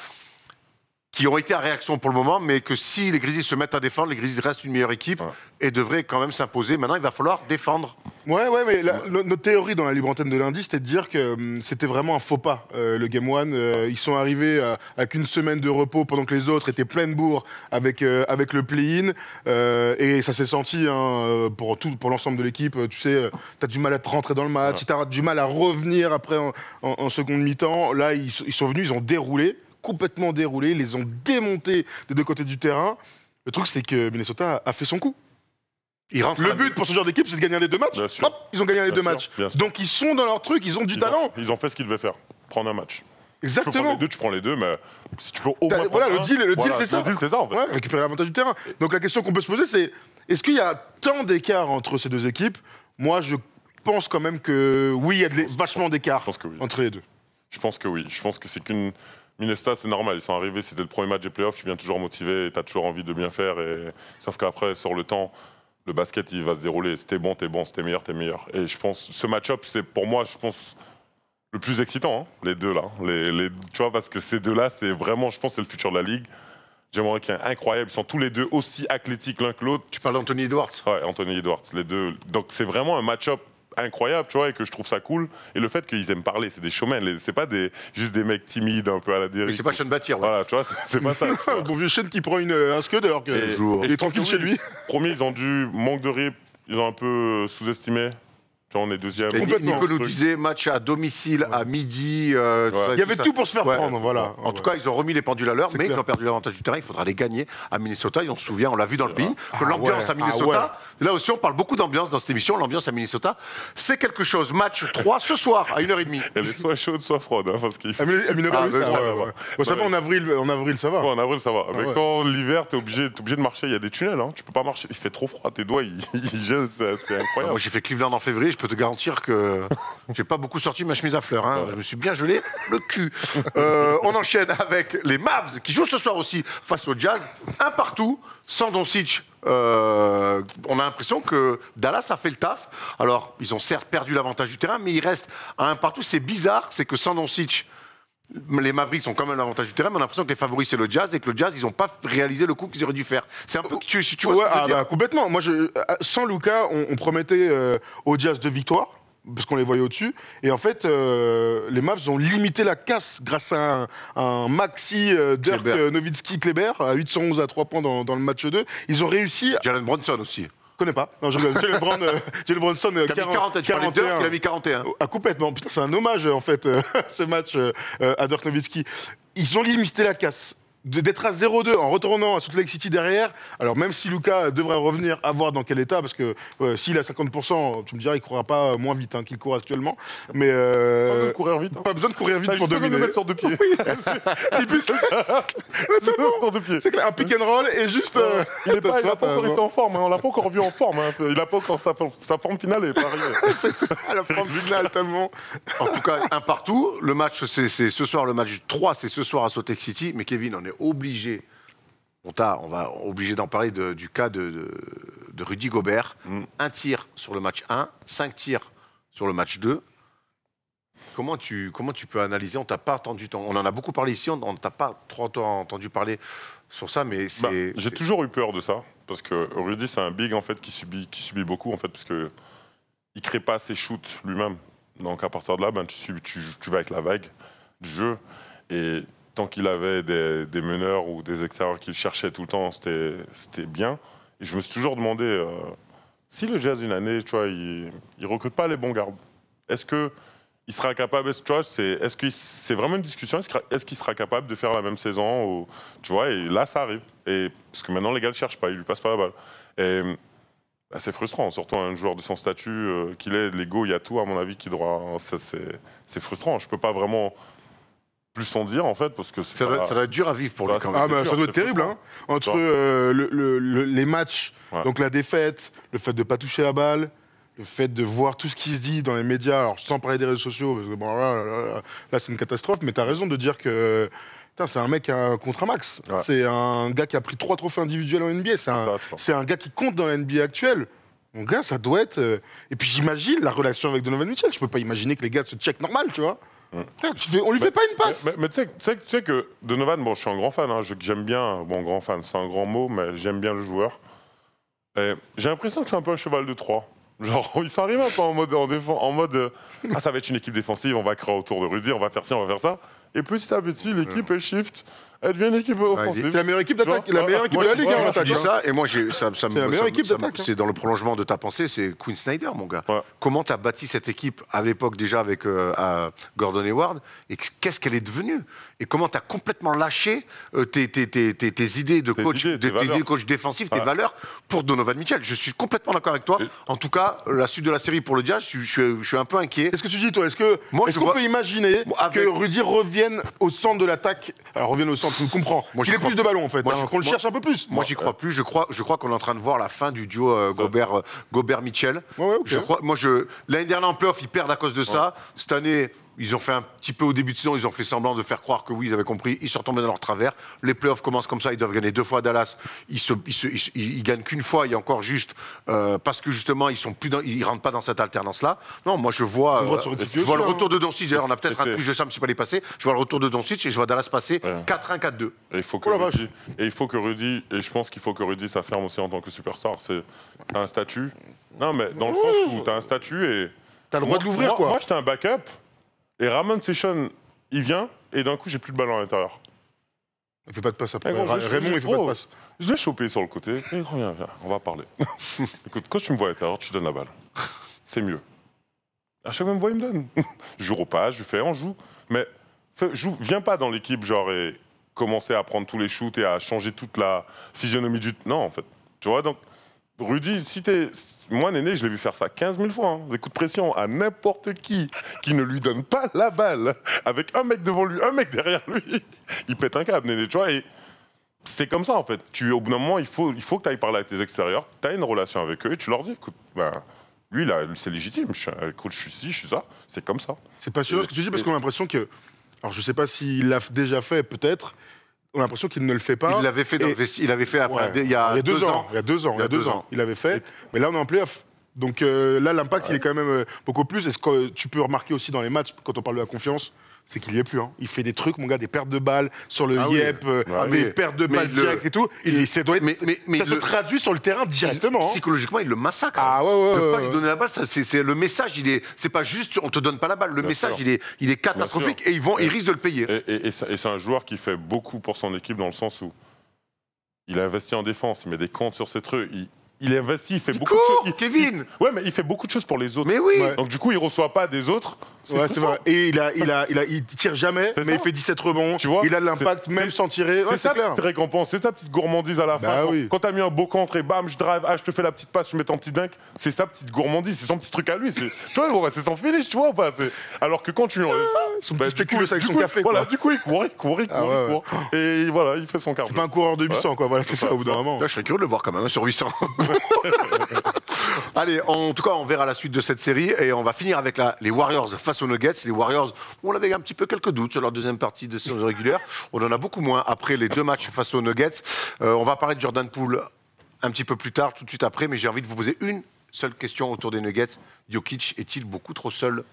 qui ont été à réaction pour le moment, mais que si les Grizzlies se mettent à défendre, les Grizzlies restent une meilleure équipe et devraient quand même s'imposer. Maintenant, il va falloir défendre. Ouais, mais notre théorie dans la libre antenne de lundi, c'était de dire que c'était vraiment un faux pas, le Game 1. Ils sont arrivés avec une semaine de repos pendant que les autres étaient pleins de bourre avec le play-in. Et ça s'est senti pour l'ensemble de l'équipe. Tu sais, tu as du mal à te rentrer dans le match, tu as du mal à revenir après en seconde mi-temps. Là, ils sont venus, ils ont déroulé. Complètement déroulés, ils les ont démontés des deux côtés du terrain. Le truc, c'est que Minnesota a fait son coup. Le but pour ce genre d'équipe, c'est de gagner un des deux matchs. Hop, ils ont gagné un des deux matchs. Donc ils sont dans leur truc, ils ont du talent. Ils ont fait ce qu'ils devaient faire, prendre un match. Exactement. Tu prends les deux, mais si tu peux au moins voilà, le deal, c'est ça. Le deal, c'est ça, en fait. Récupérer l'avantage du terrain. Donc la question qu'on peut se poser, c'est est-ce qu'il y a tant d'écart entre ces deux équipes? Moi, je pense quand même que oui, il y a vachement d'écart entre les deux. Je pense que oui. Je pense que c'est qu'une... Minnesota, c'est normal, ils sont arrivés, c'était le premier match des playoffs, tu viens toujours motivé, tu as toujours envie de bien faire. Sauf qu'après, sur le temps, le basket, il va se dérouler. C'était bon, t'es meilleur, t'es meilleur. Et je pense, ce match-up, c'est pour moi, je pense, le plus excitant, hein, les deux là. Tu vois, parce que ces deux-là, c'est vraiment, je pense, c'est le futur de la Ligue. J'aimerais qu'il y ait un incroyable, ils sont tous les deux aussi athlétiques l'un que l'autre. Tu parles d'Anthony Edwards? Ouais, Anthony Edwards, les deux. Donc c'est vraiment un match-up incroyable, tu vois, et que je trouve ça cool. Et le fait qu'ils aiment parler, c'est des showmen, c'est pas juste des mecs timides un peu à la dérive. C'est pas Sean Battier, Voilà, tu vois, c'est pas ça. Bon vieux Sean qui prend un scud alors qu'il est tranquille chez lui. Premier, ils ont dû manque de rip, ils ont un peu sous-estimé. Tu vois, on est deuxième. Nico nous disait match à domicile à midi. Il y avait tout pour se faire prendre, voilà. En tout cas, ils ont remis les pendules à l'heure, mais ils ont perdu l'avantage du terrain. Il faudra les gagner à Minnesota. Et on se souvient, on l'a vu dans le pays, que l'ambiance à Minnesota. Là aussi, on parle beaucoup d'ambiance dans cette émission. L'ambiance à Minnesota, c'est quelque chose. Match 3 ce soir à 1h30. Elle est soit chaude, soit froide. Hein, parce qu'il à Minnesota, ça va. En avril, ça va. En avril, ça va. Mais quand l'hiver, t'es obligé de marcher. Il y a des tunnels. Hein. Tu peux pas marcher. Il fait trop froid. Tes doigts, ils gèlent. C'est incroyable. Moi, j'ai fait Cleveland en février. Je peux te garantir que j'ai pas beaucoup sorti ma chemise à fleurs. Hein. Je me suis bien gelé le cul. On enchaîne avec les Mavs qui jouent ce soir aussi face au Jazz. Un partout, sans Doncic. On a l'impression que Dallas a fait le taf. Alors, ils ont certes perdu l'avantage du terrain, mais ils restent à un partout. C'est bizarre, c'est que sans Doncic, les Mavericks ont quand même l'avantage du terrain, mais on a l'impression que les favoris, c'est le Jazz, et que le Jazz, ils n'ont pas réalisé le coup qu'ils auraient dû faire. C'est un peu... Tu vois ce que je veux dire ? Complètement. Moi, sans Luka, on promettait au Jazz 2 victoires. parce qu'on les voyait au-dessus. Et en fait, les Mavs ont limité la casse grâce à un maxi Dirk Nowitzki-Kleber à 811 à 3 points dans le match 2. Ils ont réussi... Jalen Brunson aussi. Je connais pas. Non, Jalen Brunson, Il a mis 40, tu parlais de Dirk, il a mis 41. Ah, complètement. Putain, c'est un hommage, en fait, ce match à Dirk Nowitzki. Ils ont limité la casse. D'être à 0-2 en retournant à Salt Lake City derrière, alors même si Luka devrait revenir, à voir dans quel état, parce que s'il a 50%, tu me diras, il ne courra pas moins vite qu'il court actuellement. Mais Pas besoin de courir vite. Pas besoin de courir vite pour dominer. De mettre sur deux pieds. Oui. Et puis, c'est clair, un pick and roll et juste... Il n'a pas encore été en forme, hein. On l'a pas encore vu en forme. Hein. Il n'a pas encore sa forme finale n'est pas arrivée. À la forme finale, tellement... En tout cas, un partout. Le match, c'est ce soir. Le match 3, c'est ce soir à Salt Lake City. Mais Kevin, on est obligé, on va obligé d'en parler du cas de Rudy Gobert. Un tir sur le match 1, 5 tirs sur le match 2. Comment tu peux analyser? On t'a pas entendu, on en a beaucoup parlé ici, on t'a pas trop entendu parler sur ça, mais c'est... J'ai toujours eu peur de ça, parce que Rudy, c'est un big en fait qui subit beaucoup en fait, parce que il crée pas ses shoots lui-même. Donc à partir de là, tu vas avec la vague du jeu. Et tant qu'il avait des meneurs ou des extérieurs qu'il cherchait tout le temps, c'était bien. Et je me suis toujours demandé, si le Jazz, une année, tu vois, il recrute pas les bons gardes, est-ce qu'il sera capable, tu vois, est-ce que c'est vraiment une discussion, est-ce qu'il sera capable de faire la même saison, ou, tu vois, et là, ça arrive. Et, parce que maintenant, les gars ne le cherchent pas, ils lui passent pas la balle. Et c'est frustrant, surtout un joueur de son statut qu'il est, l'ego, il y a tout, à mon avis, qui doit... C'est frustrant, je peux pas vraiment... plus sans dire en fait parce que ça doit être dur à vivre pour lui quand même. Ah bah, ça doit être terrible hein. Entre les matchs, donc la défaite, le fait de pas toucher la balle, le fait de voir tout ce qui se dit dans les médias, alors sans parler des réseaux sociaux parce que bon là c'est une catastrophe, mais tu as raison de dire que c'est un mec contre un max. Ouais. C'est un gars qui a pris 3 trophées individuels en NBA, c'est un gars qui compte dans la NBA actuelle. Mon gars, ça doit être et puis j'imagine la relation avec Donovan Mitchell, je peux pas imaginer que les gars se checkent normal, tu vois. On lui fait pas une passe. Mais tu sais que Donovan, bon, je suis un grand fan, hein, j'aime bien, bon, grand fan, c'est un grand mot, mais j'aime bien le joueur. J'ai l'impression que c'est un peu un cheval de Troie. Genre, il s'arrive un peu en mode ça va être une équipe défensive, on va créer autour de Rudy, on va faire ci, on va faire ça. Et petit à petit, l'équipe elle shift. Elle devient une équipe offensive. C'est la meilleure équipe d'attaque, la meilleure équipe de la Ligue en attaque. Tu dis ça, et moi, c'est dans le prolongement de ta pensée, c'est Quinn Snyder, mon gars. Ouais. Comment tu as bâti cette équipe à l'époque déjà avec Gordon Hayward, et qu'est-ce qu'elle est devenue? Et comment tu as complètement lâché tes idées de coach, tes coach défensif, tes valeurs pour Donovan Mitchell. Je suis complètement d'accord avec toi. En tout cas, la suite de la série pour le Jazz, je suis un peu inquiet. Qu'est-ce que tu dis, toi? Est-ce qu'on peut imaginer que Rudy revienne au centre de l'attaque? Alors, revienne au centre, tu me comprends. Qu'il ait plus de ballons, en fait. Qu'on le cherche un peu plus. Moi, j'y crois plus. Je crois qu'on est en train de voir la fin du duo Gobert-Mitchell. L'année dernière, en playoff, ils perdent à cause de ça. Cette année... Ils ont fait un petit peu au début de saison, ils ont fait semblant de faire croire que oui, ils avaient compris. Ils sont tombés dans leur travers. Les playoffs commencent comme ça, ils doivent gagner 2 fois à Dallas. Ils gagnent qu'une fois, et encore juste parce que justement, ils rentrent pas dans cette alternance-là. Non, moi je vois le retour de Doncic. D'ailleurs, on a peut-être un touche de ça, mais c'est pas les passé. Je vois le retour de Doncic et je vois Dallas passer 4-1, 4-2. Et il faut que Rudy, et je pense qu'il faut que Rudy s'affirme aussi en tant que superstar. T'as un statut. Non, mais dans le sens où t'as un statut et t'as le droit de l'ouvrir, quoi. Moi, j'étais un backup. Et Ramon Session, il vient, et d'un coup, j'ai plus de ballon à l'intérieur. Il fait pas de passe après. Raymond, il fait pas de passe. Je l'ai chopé sur le côté. Et viens, on va parler. Écoute, quand tu me vois à l'intérieur, tu donnes la balle. C'est mieux. À chaque fois, il me voit, il me donne. Je joue au pas, je fais, on joue. Mais viens pas dans l'équipe, genre, et commencer à prendre tous les shoots et à changer toute la physionomie du... Non, en fait. Tu vois, donc, Rudy, si t'es... Moi, Néné, je l'ai vu faire ça 15 000 fois. Des coups de pression à n'importe qui ne lui donne pas la balle, avec un mec devant lui, un mec derrière lui. Il pète un câble, Néné, tu vois. Et c'est comme ça, en fait. Au bout d'un moment, il faut que tu ailles parler avec tes extérieurs, tu as une relation avec eux et tu leur dis, écoute, lui, là, c'est légitime. Écoute, je suis ci, je suis ça. C'est comme ça. C'est passionnant ce que tu dis, parce qu'on a l'impression que... Alors, je sais pas s'il l'a déjà fait, peut-être. On a l'impression qu'il ne le fait pas. Il l'avait fait, il avait fait après, il y a 2 ans. Il y a 2 ans. Il avait fait. Mais là, on est en play-off. Donc là, l'impact, il est quand même beaucoup plus. Et ce que tu peux remarquer aussi dans les matchs, quand on parle de la confiance, c'est qu'il y est plus. Hein. Il fait des trucs, mon gars, des pertes de balles sur le yep, des pertes de balles directes et tout. Et ça se traduit sur le terrain directement. Psychologiquement, il le massacre. Ah ouais, il peut pas lui donner la balle. C'est le message, c'est pas juste, on te donne pas la balle. Le message, il est catastrophique et ils risquent de le payer. Et c'est un joueur qui fait beaucoup pour son équipe dans le sens où il investit en défense, il met des comptes sur ses trucs. Il investit, il fait beaucoup de choses. Kevin Ouais, mais il fait beaucoup de choses pour les autres. Mais oui. Donc du coup, il reçoit pas des autres. Ouais, c'est vrai. Et il tire jamais, mais il fait 17 rebonds. Tu vois, il a de l'impact, même sans tirer. C'est ça, petite récompense, c'est sa petite gourmandise à la fin. Quand t'as mis un beau contre et bam, je drive, je te fais la petite passe, je mets ton petit dunk, c'est sa petite gourmandise, c'est son petit truc à lui. Tu vois, c'est son finish, tu vois. Alors que quand tu lui enlèves ça, son petit spéculeux avec son café. Voilà, du coup, il court. Et voilà, il fait son quart. C'est pas un coureur de 800, quoi. Voilà, c'est ça, au bout d'un moment. Là, je serais curieux de le voir quand même sur 800. Allez, en tout cas, on verra la suite de cette série et on va finir avec les Warriors face aux Nuggets. Les Warriors, où on avait un petit peu quelques doutes sur leur deuxième partie de saison régulière. On en a beaucoup moins après les 2 matchs face aux Nuggets. On va parler de Jordan Poole un petit peu plus tard, tout de suite après, mais j'ai envie de vous poser une seule question autour des Nuggets. Jokic est-il beaucoup trop seul ?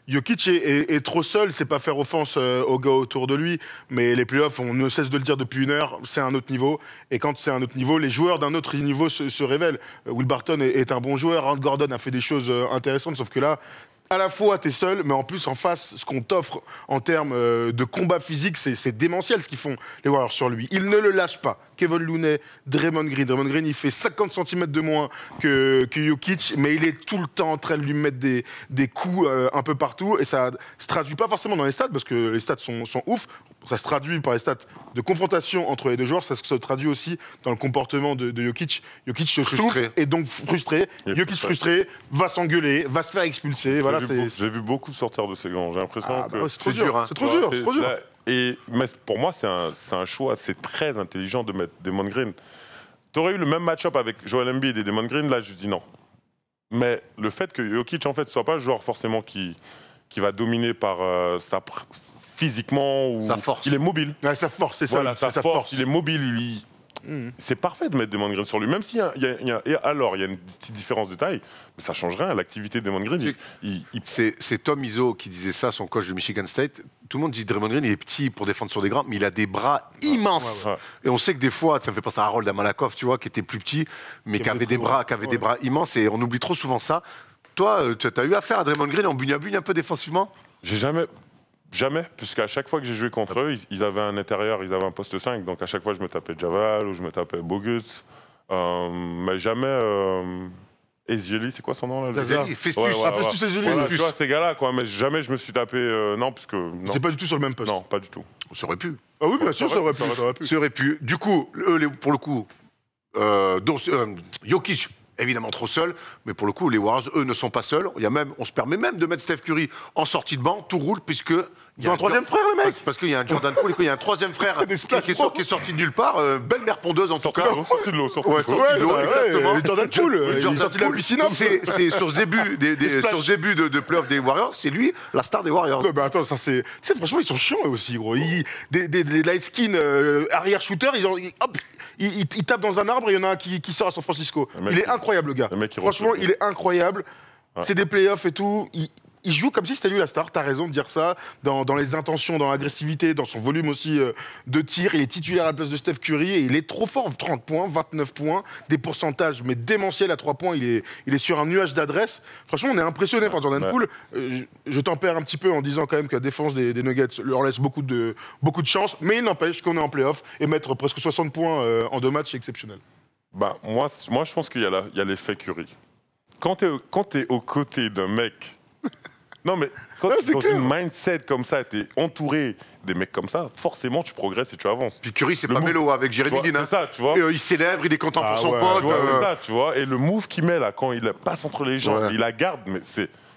Jokic est trop seul, c'est pas faire offense aux gars autour de lui, mais les playoffs, on ne cesse de le dire depuis une heure, c'est un autre niveau. Et quand c'est un autre niveau, les joueurs d'un autre niveau se révèlent. Will Barton est un bon joueur, Aaron Gordon a fait des choses intéressantes, sauf que là, à la fois, t'es seul, mais en plus, en face, ce qu'on t'offre en termes de combat physique, c'est démentiel ce qu'ils font, les Warriors, sur lui. Ils ne le lâchent pas. Kevin Looney, Draymond Green. Draymond Green, il fait 50 cm de moins que Jokic, mais il est tout le temps en train de lui mettre des coups un peu partout. Et ça se traduit pas forcément dans les stats, parce que les stats sont ouf. Ça se traduit par les stats de confrontation entre les deux joueurs. Ça se traduit aussi dans le comportement de Jokic. Jokic se souffle et donc frustré. Jokic frustré va s'engueuler, va se faire expulser. Voilà, j'ai vu beaucoup sortir de ces gants. J'ai l'impression que c'est trop dur. C'est trop dur. Mais pour moi, c'est un choix. C'est très intelligent de mettre Draymond Green. Tu aurais eu le même match-up avec Joel Embiid et Draymond Green, là, je dis non. Mais le fait que Jokic, en fait, soit pas un joueur forcément qui va dominer par physiquement ou sa force. Il est mobile. Ouais, sa force, c'est voilà, ça. Sa force. Il est mobile. C'est parfait de mettre Draymond Green sur lui, même s'il y a une petite différence de taille, mais ça change rien à l'activité de Draymond Green. C'est Tom Izzo qui disait ça, son coach de Michigan State. Tout le monde dit Draymond Green, il est petit pour défendre sur des grands, mais il a des bras immenses. Et on sait que des fois, ça me fait penser à Harold Amalakov, tu vois, qui était plus petit, mais qui avait des bras immenses, et on oublie trop souvent ça. Toi, tu as eu affaire à Draymond Green en bugne un peu défensivement ? J'ai Jamais, puisqu'à chaque fois que j'ai joué contre eux, ils avaient un intérieur, ils avaient un poste 5, donc à chaque fois je me tapais Javal ou je me tapais Bogut, mais jamais Ezeli, c'est quoi son nom là? Festus. Festus Ezeli. Voilà, tu vois ces gars-là, quoi, mais jamais je me suis tapé, non, parce que... C'est pas du tout sur le même poste. Non, pas du tout. Ça aurait pu. Ah oui, bien sûr, ça aurait pu. Ça aurait pu. Du coup, pour le coup, Jokic, évidemment trop seul, mais pour le coup, les Warriors, eux, ne sont pas seuls. On se permet même de mettre Steph Curry en sortie de banc, tout roule, puisque... Ils ont un troisième frère, le mec. Parce qu'il y a un Jordan Poole et qu'il y a un troisième frère qui est sorti de nulle part. Belle mère pondeuse, en tout cas. Sorti de l'eau, exactement. Jordan Poole, il est sorti de la piscine. C'est sur ce début de playoff des Warriors, c'est lui, la star des Warriors. Non, mais attends, ça c'est... Tu sais, franchement, ils sont chiants, eux aussi, gros. Des light skin arrière-shooters, ils tapent dans un arbre et il y en a un qui sort à San Francisco. Il est incroyable, le gars. Franchement, il est incroyable. C'est des playoffs et tout. Il joue comme si c'était lui la star, t'as raison de dire ça, dans les intentions, dans l'agressivité, dans son volume aussi de tir. Il est titulaire à la place de Steph Curry et il est trop fort, 30 points, 29 points, des pourcentages mais démentiels à 3 points. Il est sur un nuage d'adresse. Franchement, on est impressionné par Jordan Poole. Je tempère un petit peu en disant quand même que la défense des Nuggets leur laisse beaucoup de chance, mais il n'empêche qu'on est en play-off et mettre presque 60 points en 2 matchs, c'est exceptionnel. Bah, moi, je pense qu'il y a l'effet Curry. Quand t'es aux côtés d'un mec... Non, mais quand tu es dans une mindset comme ça, tu es entouré des mecs comme ça, forcément, tu progresses et tu avances. Puis Curry, c'est pas Melo avec Jérémy Lin. C'est ça, tu vois. Il célèbre, il est content pour son pote. Ça, tu vois. Et le move qu'il met là, quand il passe entre les jambes, il la garde, mais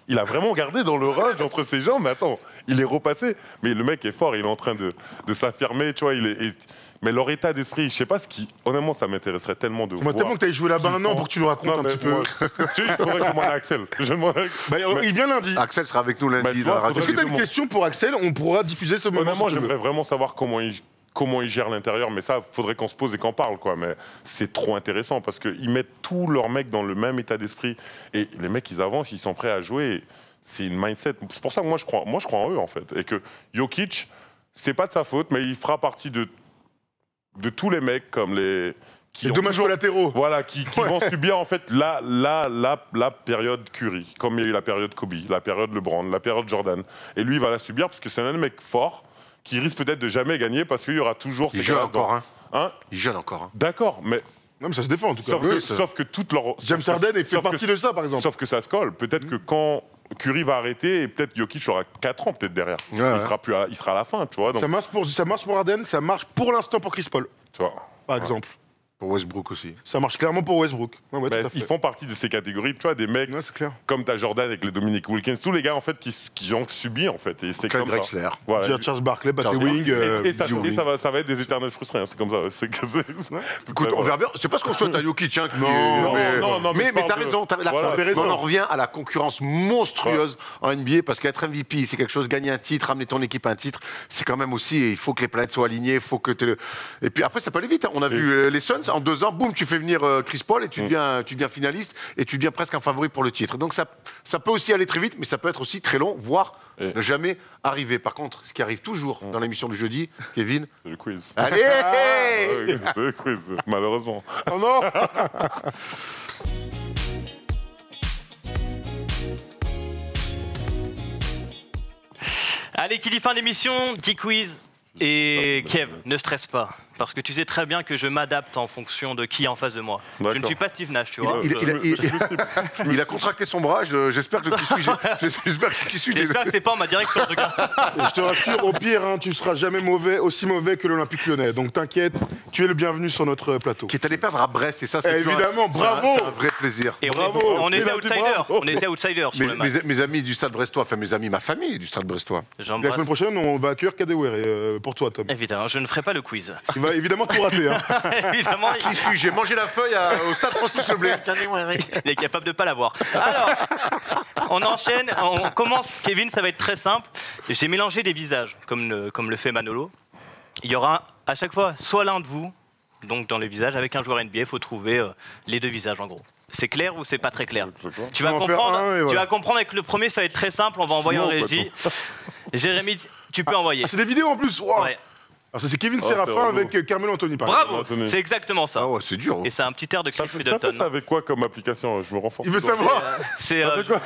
il a vraiment gardé dans le range entre ses jambes, mais attends, il est repassé. Mais le mec est fort, il est en train de s'affirmer, tu vois, mais leur état d'esprit, je sais pas ce qui... Honnêtement, ça m'intéresserait tellement de voir. Tellement que t'avais joué là-bas un an pour que tu nous racontes un petit peu. Tu sais, il faudrait que je demande à Axel. Il vient lundi. Axel sera avec nous lundi dans la radio. Est-ce que t'as une question pour Axel? On pourra diffuser ce moment. Honnêtement, j'aimerais vraiment savoir comment comment ils gèrent l'intérieur, mais ça, faudrait qu'on se pose et qu'on parle, quoi. Mais c'est trop intéressant parce qu'ils mettent tous leurs mecs dans le même état d'esprit. Et les mecs, ils avancent, ils sont prêts à jouer. C'est une mindset. C'est pour ça que moi, je crois en eux, en fait. Et que Jokic, c'est pas de sa faute, mais il fera partie de tous les mecs comme les dommages collatéraux. Voilà, qui vont subir en fait la période Curry, comme il y a eu la période Kobe, la période LeBron, la période Jordan. Et lui, il va la subir parce que c'est un mec fort qui risque peut-être de jamais gagner parce qu'il y aura toujours ces Il jeune gars-là encore, hein. Il jeune encore, hein. D'accord, mais Non, mais ça se défend en tout cas. sauf que toute leur James Harden fait partie de ça, par exemple. Sauf que ça se colle. Peut-être que quand Curry va arrêter, et peut-être Jokic aura 4 ans peut-être derrière. Ouais, il sera à la fin, tu vois. Donc, Ça marche pour Harden, ça marche pour l'instant pour Chris Paul, tu vois. par exemple. Pour Westbrook aussi. Ça marche clairement pour Westbrook. Ouais, Ben, tout à fait. ils font partie de ces catégories, tu vois, des mecs Ouais, c'est clair. comme t'as Jordan avec les Dominic Wilkins, tous les gars en fait qui ont subi en fait. Et c'est Clyde comme ça. Drexler. Voilà. Charles Barkley, Patrick Charles Ewing, Et Ewing. ça va être des éternels frustrés, hein, c'est comme ça. Écoute, on verra bien. C'est pas ce qu'on souhaite à Jokic. Hein, mais je t'as parle de- raison. Voilà. Mais on en revient à la concurrence monstrueuse en NBA parce qu'être MVP, c'est quelque chose. Gagner un titre, ramener ton équipe à un titre, c'est quand même aussi. Il faut que les planètes soient alignées. Il faut que Et puis après, ça peut aller vite. Hein. On a vu les Suns en 2 ans. Boum, tu fais venir Chris Paul et tu deviens finaliste et tu deviens presque un favori pour le titre. Donc ça peut aussi aller très vite, mais ça peut être aussi très long, voire ne jamais arriver. Par contre, ce qui arrive toujours dans l'émission du jeudi, Kevin. C'est le quiz. Allez C'est le quiz, malheureusement. Oh non. Allez, qui dit fin d'émission, dit quiz. Et Kev, ne stresse pas, parce que tu sais très bien que je m'adapte en fonction de qui est en face de moi. Je ne D'accord. suis pas Steve Nash, tu vois. Il a contracté son bras. J'espère que j'espère que qui suis. J'espère que c'est pas en ma direction, en tout cas. Je te rassure, au pire, hein, tu seras jamais aussi mauvais que l'Olympique Lyonnais. Donc t'inquiète, tu es le bienvenu sur notre plateau. Qui est allé perdre à Brest et ça, c'est toujours Évidemment, bravo. c'est un vrai plaisir. Et Bravo. on était Il a dit outsiders. bravo. On était outsiders sur le match. Mes amis du Stade Brestois, enfin mes amis, ma famille du Stade Brestois. La J'embrasse. semaine prochaine, on va accueillir Kadewere pour toi, Tom. Évidemment, je ne ferai pas le quiz. Il va évidemment tout rater. Hein. Évidemment, Qui suis-je? J'ai mangé la feuille au Stade Francis Leblay. il est capable de pas l'avoir. Alors, on enchaîne, on commence. Kevin, ça va être très simple. J'ai mélangé des visages, comme le fait Manolo. Il y aura à chaque fois soit l'un de vous, donc dans les visages, avec un joueur NBA, il faut trouver les 2 visages en gros. C'est clair ou c'est pas très clair? Tu vas On va en faire comprendre. un et Tu voilà. vas comprendre avec le premier, ça va être très simple. On va envoyer en régie. Jérémy, tu peux envoyer. Ah, c'est des vidéos en plus. Wow. Ouais. Alors ça, c'est Kevin c'est Séraphin relou. avec Carmelo Anthony. par exemple. Bravo, Anthony. c'est exactement ça. Ah ouais, c'est dur. Et c'est un petit air de Chris T'as fait Middleton. ça avec quoi comme application? Je me renforce. Il veut savoir. C'est. Avec quoi?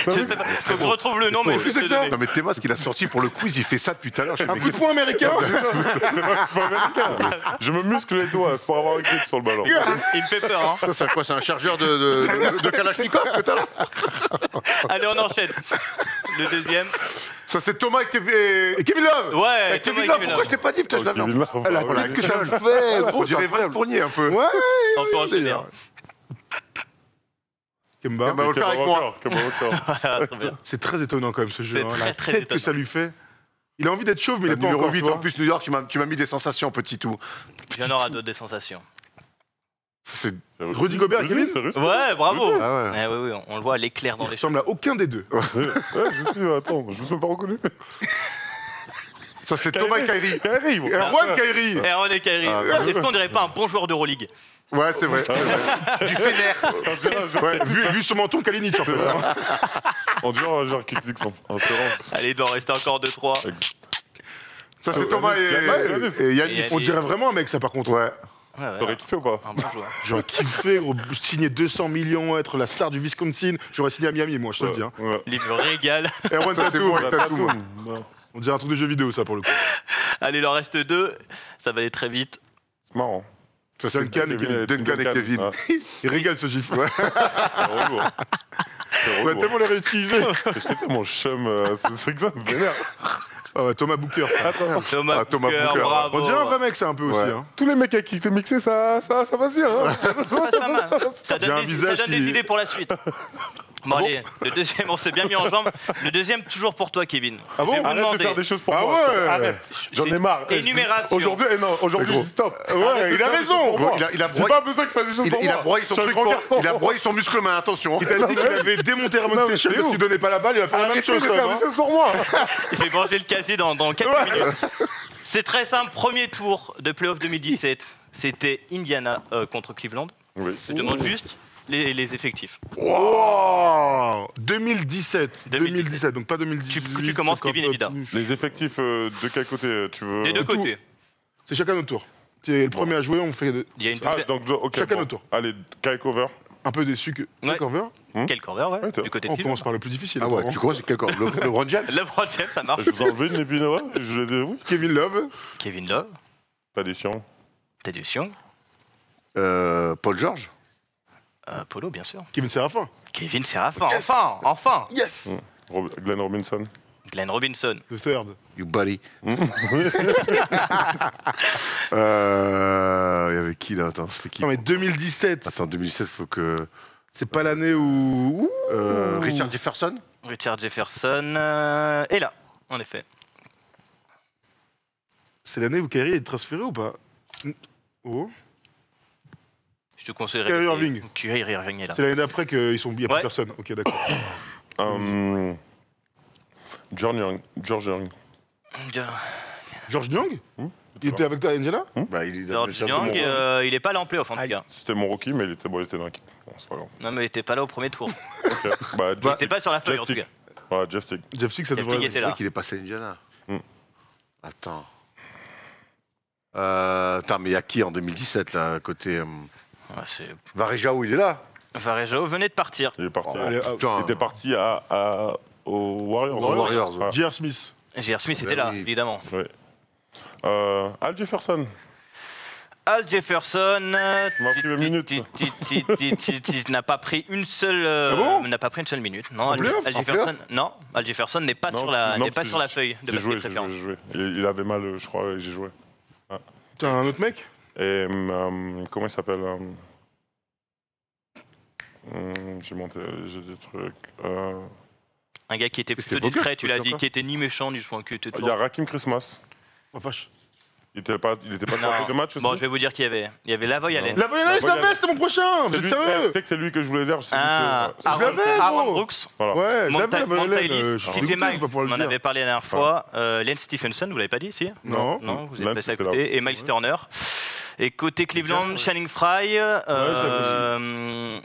Je sais pas. Faut que je retrouve le nom, mais Qu'est-ce que je vais c'est te que ça donner. Non mais Théma, ce qu'il a sorti pour le quiz, il fait ça depuis tout à l'heure. Un coup de poing américain. Pas américain. Je me muscle les doigts, c'est pour avoir un grip sur le ballon. Il me fait peur, hein. Ça, c'est quoi? C'est un chargeur de Kalachnikov que t'as là? Allez, on enchaîne. Le deuxième. Ça, c'est Thomas et Kevin Love. Ouais, Et Thomas Kevin et Love, Kevin pourquoi Love. je t'ai pas dit? Putain, je l'avais. Kevin Love, La voilà. tête que ça me fait. On dirait Val Fournier un peu. Ouais. On peut enchaîner. hein. Kemba. On va le faire avec moi. Voilà, très bien. C'est très étonnant quand même ce jeu. C'est hein. très, La très tête que étonnant. ça lui fait. Il a envie d'être chauve, mais il est pas Numéro encore. 8, tu vois. en plus, New York, tu m'as mis des sensations, petit tout. Il y en aura d'autres des sensations. C'est... Rudy Gobert et Kevin Ouais, bravo. Ah ouais. Ouais, oui, on le voit, l'éclair dans Il les ressemble à aucun des deux. Ouais, je suis, attends, je me suis pas reconnu. Ça, c'est Thomas et Kyrie. Kyrie, bon. Et Juan Kairi. Et on est Kyrie. Est-ce qu'on dirait pas un bon joueur d'Euroleague? Ouais, c'est vrai. Du Fener. Ouais, vu ce menton, Kalinic en fait. On dirait un joueur qui existe en séance. Allez, il doit en rester encore 2-3. Ça, c'est Thomas et Yannis. On dirait vraiment un mec, ça par contre. Ouais. Ouais, ouais, T'aurais kiffé ou pas? un bon joueur. J'aurais kiffé gros, signer 200 millions, être la star du Wisconsin. J'aurais signé à Miami, moi, je te le dis. Hein. Ouais. Il me régale. Erwan Ça, c'est Tatum. bon avec Tatum. Ouais. On dirait un truc de jeu vidéo, ça, pour le coup. Allez, il en reste 2. Ça va aller très vite. C'est marrant. Ça, c'est Duncan et Kevin. Duncan et Kevin. Ouais. Il régale ce gif. Ouais. C'est relou, hein. C'est On relou, va tellement les réutiliser. hein. J'étais mon chum, c'est que ça me vénère. Ah ouais, Thomas Booker. Thomas Thomas Booker, Booker. bravo. On dirait un vrai mec, ça, un peu aussi. Ouais. Hein. Tous les mecs avec qui t'es mixé, ça passe bien. Hein. Ça J'ai un donne, visage ça donne des qui- idées pour la suite. Bon, allez, le deuxième, on s'est bien mis en jambe. Le deuxième, toujours pour toi, Kevin. Ah bon Je vais vous Arrête de demander. faire des choses pour Ah moi. ouais. Arrête. J'en ai marre. Énumération. Aujourd'hui, non, aujourd'hui, stop. Ouais, Arrête de il a faire des raison. choses pour moi. Il a J'ai broyé- pas besoin qu'il fasse des choses pour Il a moi. broyé son Je suis un truc, grand garçon. il a broyé son muscle main, attention. Il t'a dit qu'il avait démonté Ramon Non, mais Sessions c'est parce où qu'il donnait pas la balle, il va faire la même Arrêtez chose de quand même. faire des Hein. choses pour moi. Il fait manger le casier dans quelques minutes. C'est très simple, premier tour de playoff 2017. C'était Indiana contre Cleveland. Oui. Je demande juste les effectifs. Wow 2017, donc pas 2018. Tu commences, c'est Kevin, quand évidemment. Les effectifs de quel côté tu veux Des deux côtés. C'est chacun notre tour. C'est le premier à jouer, on fait Il y a une Ah, donc, ok. Chacun notre tour. Allez, Kai Cover. un peu déçu que Ouais. Corver. Quel corveur, ouais, Ouais, du côté de On Cleveland. commence par le plus difficile. Ah ouais, apparemment. tu crois c'est quel corps le LeBron James LeBron James, ça marche. Je vous enlève une épinera. Je l'ai dit, oui. Kevin Love. Kevin Love, Tradition. Thaddeus Young, Paul George. Polo, bien sûr. Kevin Séraphin. Kevin Séraphin, Yes. enfin. Yes Glenn Robinson. Glenn Robinson. The third. You buddy. Il y avait qui là? Attends, c'était qui? Non mais 2017, Attends, 2017, faut que. c'est pas l'année où... Richard Jefferson. Richard Jefferson est là, en effet. C'est l'année où Kyrie est transféré ou pas? Oh. Je te conseillerais. Kyrie Irving. Kyrie Irving est là. C'est l'année d'après qu'il n'y a plus Ouais. personne. Ok, d'accord. George Young. George Young. George Young Il était avec toi à Indiana Bah, il est George Young, il est pas là en playoff en tout cas. C'était mon rookie, mais il était dans l'équipe. Bon, c'est pas grave. Non, mais il était pas là au premier tour. Ok. Bah, Il était pas sur la feuille en tout cas. Voilà, Jeff Teague. Jeff Teague, ça Jeff devrait Teague être... était C'est là. vrai qu'il est passé à Indiana. Hmm. Attends. Attends, mais il y a qui en 2017 là, côté. Ouais, c'est- Varejao, il est là. Varejao venait de partir. Il est parti. Oh, Allez, putain. Il était parti aux Warriors. Aux Warriors, ouais. J.R. Smith. J.R. Smith était Ben là, oui. évidemment. Ouais. Al Jefferson. Al Jefferson m'a pris 20 minutes. n'a pas pris une seule n'a pas pris une seule minute. Non, Al playoff Jefferson, non, Al Jefferson n'est pas sur la n'est pas parce sur que la feuille de J'ai joué, basket référence. j'ai joué. Il avait mal, je crois, et j'ai joué. T'as un autre mec Et comment il s'appelle j'ai monté, j'ai des trucs. Un gars qui était C'était plutôt Vogel, discret, tu l'as je sais dit, pas. qui était ni méchant ni qui était Il y a toujours. Rakim Christmas. Oh, vache. Il était pas Non. dans de match aussi. Bon, je vais vous dire qui il y avait Lavoy Allen. La Voyage, Voyage. c'était mon prochain Vous C'est êtes lui- sérieux tu sais que c'est lui que je voulais dire. c'est lui Ah, que- je l'avais, Aaron gros. Brooks, Voilà. Ouais, je l'avais, Monta la Voyage, Ellis, je suis CJ dégoûté de Miles, pas pouvoir on le en dire. avait parlé la dernière fois. Lance Stephenson, vous l'avez pas dit, si Non. Non, vous Lance êtes passé à était là. côté. Et Miles Turner. Et côté Cleveland, Ouais. Channing Frye, je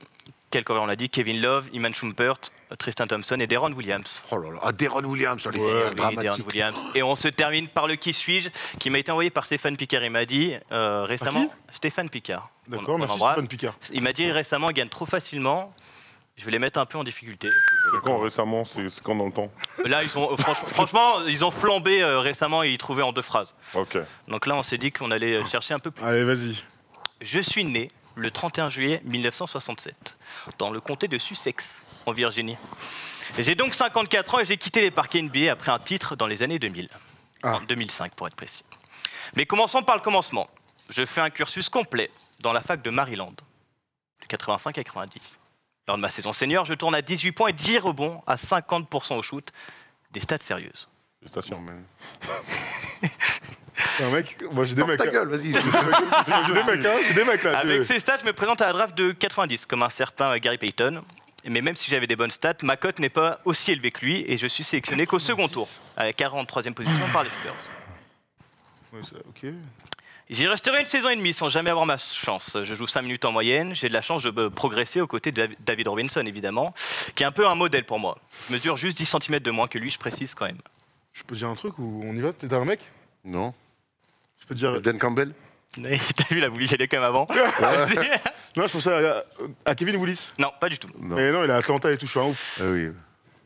quel cover on l'a dit, Kevin Love, Iman Shumpert, Tristan Thompson et Deron Williams. Oh là là. Ah, Deron Williams, sur les Ouais, finales Oui, Deron dramatiques. Williams. Et on se termine par le qui suis-je, qui m'a été envoyé par Stéphane Picard. Il m'a dit récemment. Stéphane Picard. D'accord, On merci embrasse. Stéphane Picard. Il m'a dit récemment, il gagne trop facilement. Je vais les mettre un peu en difficulté. C'est quand récemment, c'est quand dans le temps. Là, ils ont, franchement, ils ont flambé récemment et ils trouvaient en 2 phrases. Ok. Donc là, on s'est dit qu'on allait chercher un peu plus. Allez, vas-y. Je suis né le 31 juillet 1967 dans le comté de Sussex, en Virginie. Et j'ai donc 54 ans et j'ai quitté les parquets NBA après un titre dans les années 2000. Ah. En 2005 pour être précis. Mais commençons par le commencement. Je fais un cursus complet dans la fac de Maryland, de 85 à 90. Lors de ma saison senior, je tourne à 18 points et 10 rebonds à 50% au shoot. Des stats sérieuses. Félicitations. Un mec, moi j'ai des mecs. Ta hein. gueule, vas-y. J'ai des mecs là. Avec ces stats, je me présente à la draft de 90, comme un certain Gary Payton. Mais même si j'avais des bonnes stats, ma cote n'est pas aussi élevée que lui et je suis sélectionné qu'au second tour, à la 43e position par les Spurs. Ouais, ok. J'y resterai une saison et demie sans jamais avoir ma chance. Je joue 5 minutes en moyenne, j'ai de la chance de progresser aux côtés de David Robinson, évidemment, qui est un peu un modèle pour moi. Je mesure juste 10 cm de moins que lui, je précise quand même. Je peux te dire un truc ou on y va? T'es un mec? Non. Je peux te dire. Dan Campbell. T'as vu, il a voulu y aller quand même avant. Non, je pensais à Kevin Willis. Non, pas du tout. Non. Mais non, il est à Atlanta et tout, je suis un ouf. Ah oui.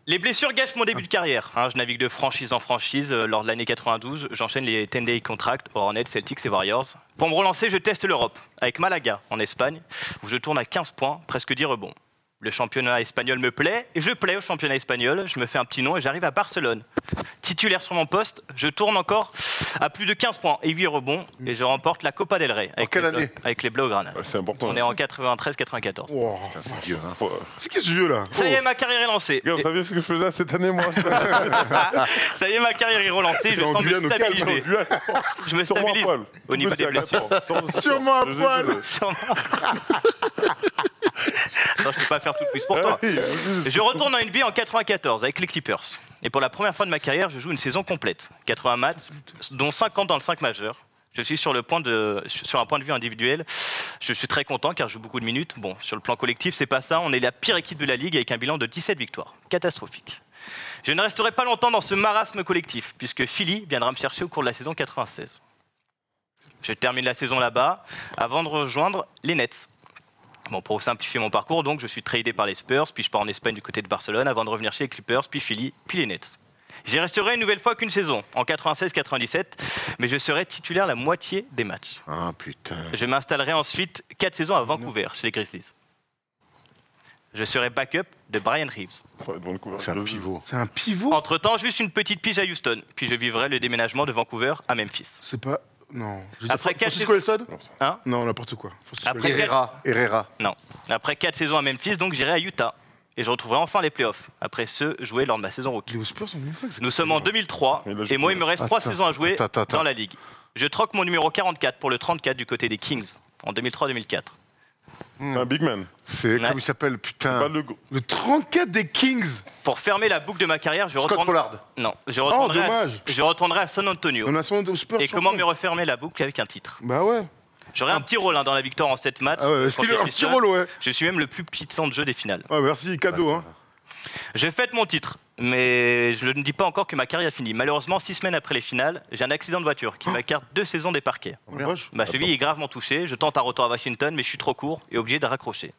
Les blessures gâchent mon début de carrière. hein. Je navigue de franchise en franchise. Lors de l'année 92, j'enchaîne les 10-day contracts aux Hornets, Celtics et Warriors. Pour me relancer, je teste l'Europe, avec Malaga, en Espagne, où je tourne à 15 points, presque 10 rebonds. Le championnat espagnol me plaît, et je plais au championnat espagnol. Je me fais un petit nom et j'arrive à Barcelone. Titulaire sur mon poste, je tourne encore à plus de 15 points et 8 rebonds, et je remporte la Copa del Rey avec, quelle année avec les Blaugrana. Ouais, c'est important. On est en 93-94. Wow. Putain, c'est vieux, hein. Ouais. C'est qui ce vieux là? Ça y est, ma carrière est lancée. Regarde, vous savez ce que je faisais cette année, moi Ça y est, ma carrière est relancée. Je En sens me Guyane, au calme, stabiliser. Je me Sur moi stabilise poil. au niveau des blessures. Sûrement un poil. Sûrement. Non, je peux pas faire tout le quiz pour toi. Je retourne en NBA en 94 avec les Clippers. Et pour la première fois de ma carrière, je joue une saison complète. 80 matchs, dont 50 dans le 5 majeur. Je suis sur un point de vue individuel. Je suis très content car je joue beaucoup de minutes. Bon, sur le plan collectif, c'est pas ça. On est la pire équipe de la Ligue avec un bilan de 17 victoires. Catastrophique. Je ne resterai pas longtemps dans ce marasme collectif, puisque Philly viendra me chercher au cours de la saison 96. Je termine la saison là-bas avant de rejoindre les Nets. Bon, pour simplifier mon parcours, donc, je suis tradé par les Spurs, puis je pars en Espagne du côté de Barcelone avant de revenir chez les Clippers, puis Philly, puis les Nets. J'y resterai une nouvelle fois qu'une saison, en 96-97, mais je serai titulaire la moitié des matchs. Ah putain. Je m'installerai ensuite 4 saisons à Vancouver, chez les Grizzlies. Je serai backup de Brian Reeves. C'est un pivot. C'est un pivot. Entre-temps, juste une petite pige à Houston, puis je vivrai le déménagement de Vancouver à Memphis. C'est pas. Non. Après Francisco Elsod. Hein? Non, n'importe quoi. Francisco Après- Elsod. Herrera. Non. Après 4 saisons à Memphis, donc j'irai à Utah. Et je retrouverai enfin les playoffs, après ceux joués lors de ma saison rookie. Il est aux Spurs en 2005. c'est Nous sommes en 2003, Mais là, et moi, il me reste 3 Attends, saisons à jouer attends. dans la Ligue. Je troque mon numéro 44 pour le 34 du côté des Kings, en 2003-2004. Un big man. C'est Ouais. comme il s'appelle, Pas putain. Le 34 des Kings. Pour fermer la boucle de ma carrière, je Scott retourne... Pollard. Non, je retournerai, dommage. je retournerai à San Antonio. On a son aux Spurs. Et comment me champion. refermer la boucle avec un titre? Bah ouais. J'aurai un petit rôle dans la victoire en 7 matchs. Ah ouais, contre les un petit Pistons. rôle, ouais. Je suis même le plus petit temps de jeu des finales. Ouais, merci, cadeau. Hein. Je fête mon titre, mais je ne dis pas encore que ma carrière est finie. Malheureusement, 6 semaines après les finales, j'ai un accident de voiture qui m'écarte 2 saisons des parquets. Oh, la vache. Ma cheville est gravement touchée, je tente un retour à Washington, mais je suis trop court et obligé de raccrocher.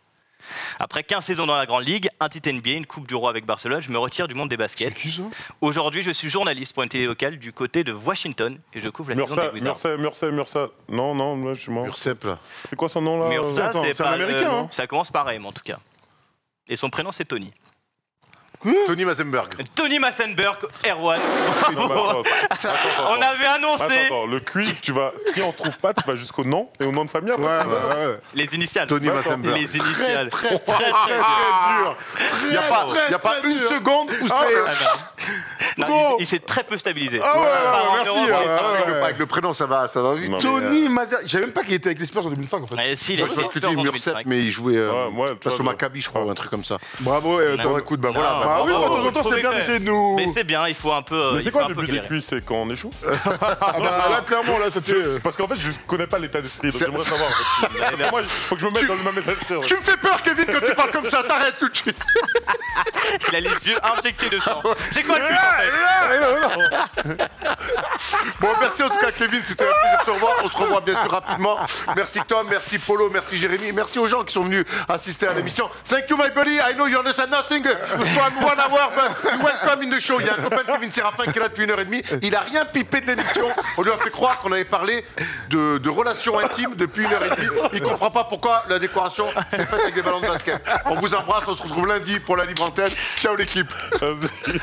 Après 15 saisons dans la Grande Ligue, un titre NBA, une Coupe du Roi avec Barcelone, je me retire du monde des C'est baskets. qui ça? Aujourd'hui, je suis journaliste pour une télé locale du côté de Washington et je couvre la saison des Wizards. Mursa. Non, là, je suis mort. Ursep, là. C'est quoi son nom, là Mursa, Attends, c'est un pas Américain, hein. Ça commence par M en tout cas. Et son prénom, c'est Tony. Tony Mazenberg. Tony Massenberg, Erwan. Non, mais attends, On avait annoncé Attends, le quiz, si on trouve pas, tu vas jusqu'au nom et au nom de famille après. Ouais. les initiales. Tony Mazenberg. Les initiales. Très dur. Il n'y a pas une seconde où c'est. Non, il s'est très peu stabilisé. Ah ouais, Par en merci. Europe, ouais. Avec le prénom, ça va vite. Non, Tony Mazar. Je savais même pas qu'il était avec les Spurs en 2005 en fait. Si, il Je a crois été que tu dis en Mursep, 2005. mais il jouait Ouais, face au toi, Maccabi, je crois, ou un truc comme ça. Bravo. Bon, écoute, bah voilà. Non. bah, Ah oui, bravo. de temps en temps, c'est bien d'essayer de nous. Mais c'est bien, il faut un peu. Mais il c'est faut quoi un le peu but des galérer. quiz, c'est quand on échoue Ah bah, là, clairement, là, c'était. Parce qu'en fait, je connais pas l'état d'esprit, donc C'est- j'aimerais savoir. En fait. Parce que moi, il faut que je me mette dans le même état d'esprit. en fait. Tu me fais peur, Kevin, quand tu parles comme ça. T'arrêtes tout de suite. Il a les yeux injectés de sang. C'est quoi le but en fait? Bon, merci en tout cas, Kevin. C'était un plaisir de te revoir. On se revoit bien sûr rapidement. Merci Tom, merci Polo, merci Jérémy. Merci aux gens qui sont venus assister à l'émission. Thank you, my buddy. I know you understand nothing from 1 hour, but you welcome in the show. Il y a un copain de Kevin Séraphin qui est là depuis 1h30. Il a rien pipé de l'émission. On lui a fait croire qu'on avait parlé de relations intimes depuis 1h30. Il comprend pas pourquoi la décoration s'est faite avec des ballons de basket. On vous embrasse. On se retrouve lundi pour la libre antenne. Ciao l'équipe. Vas-y.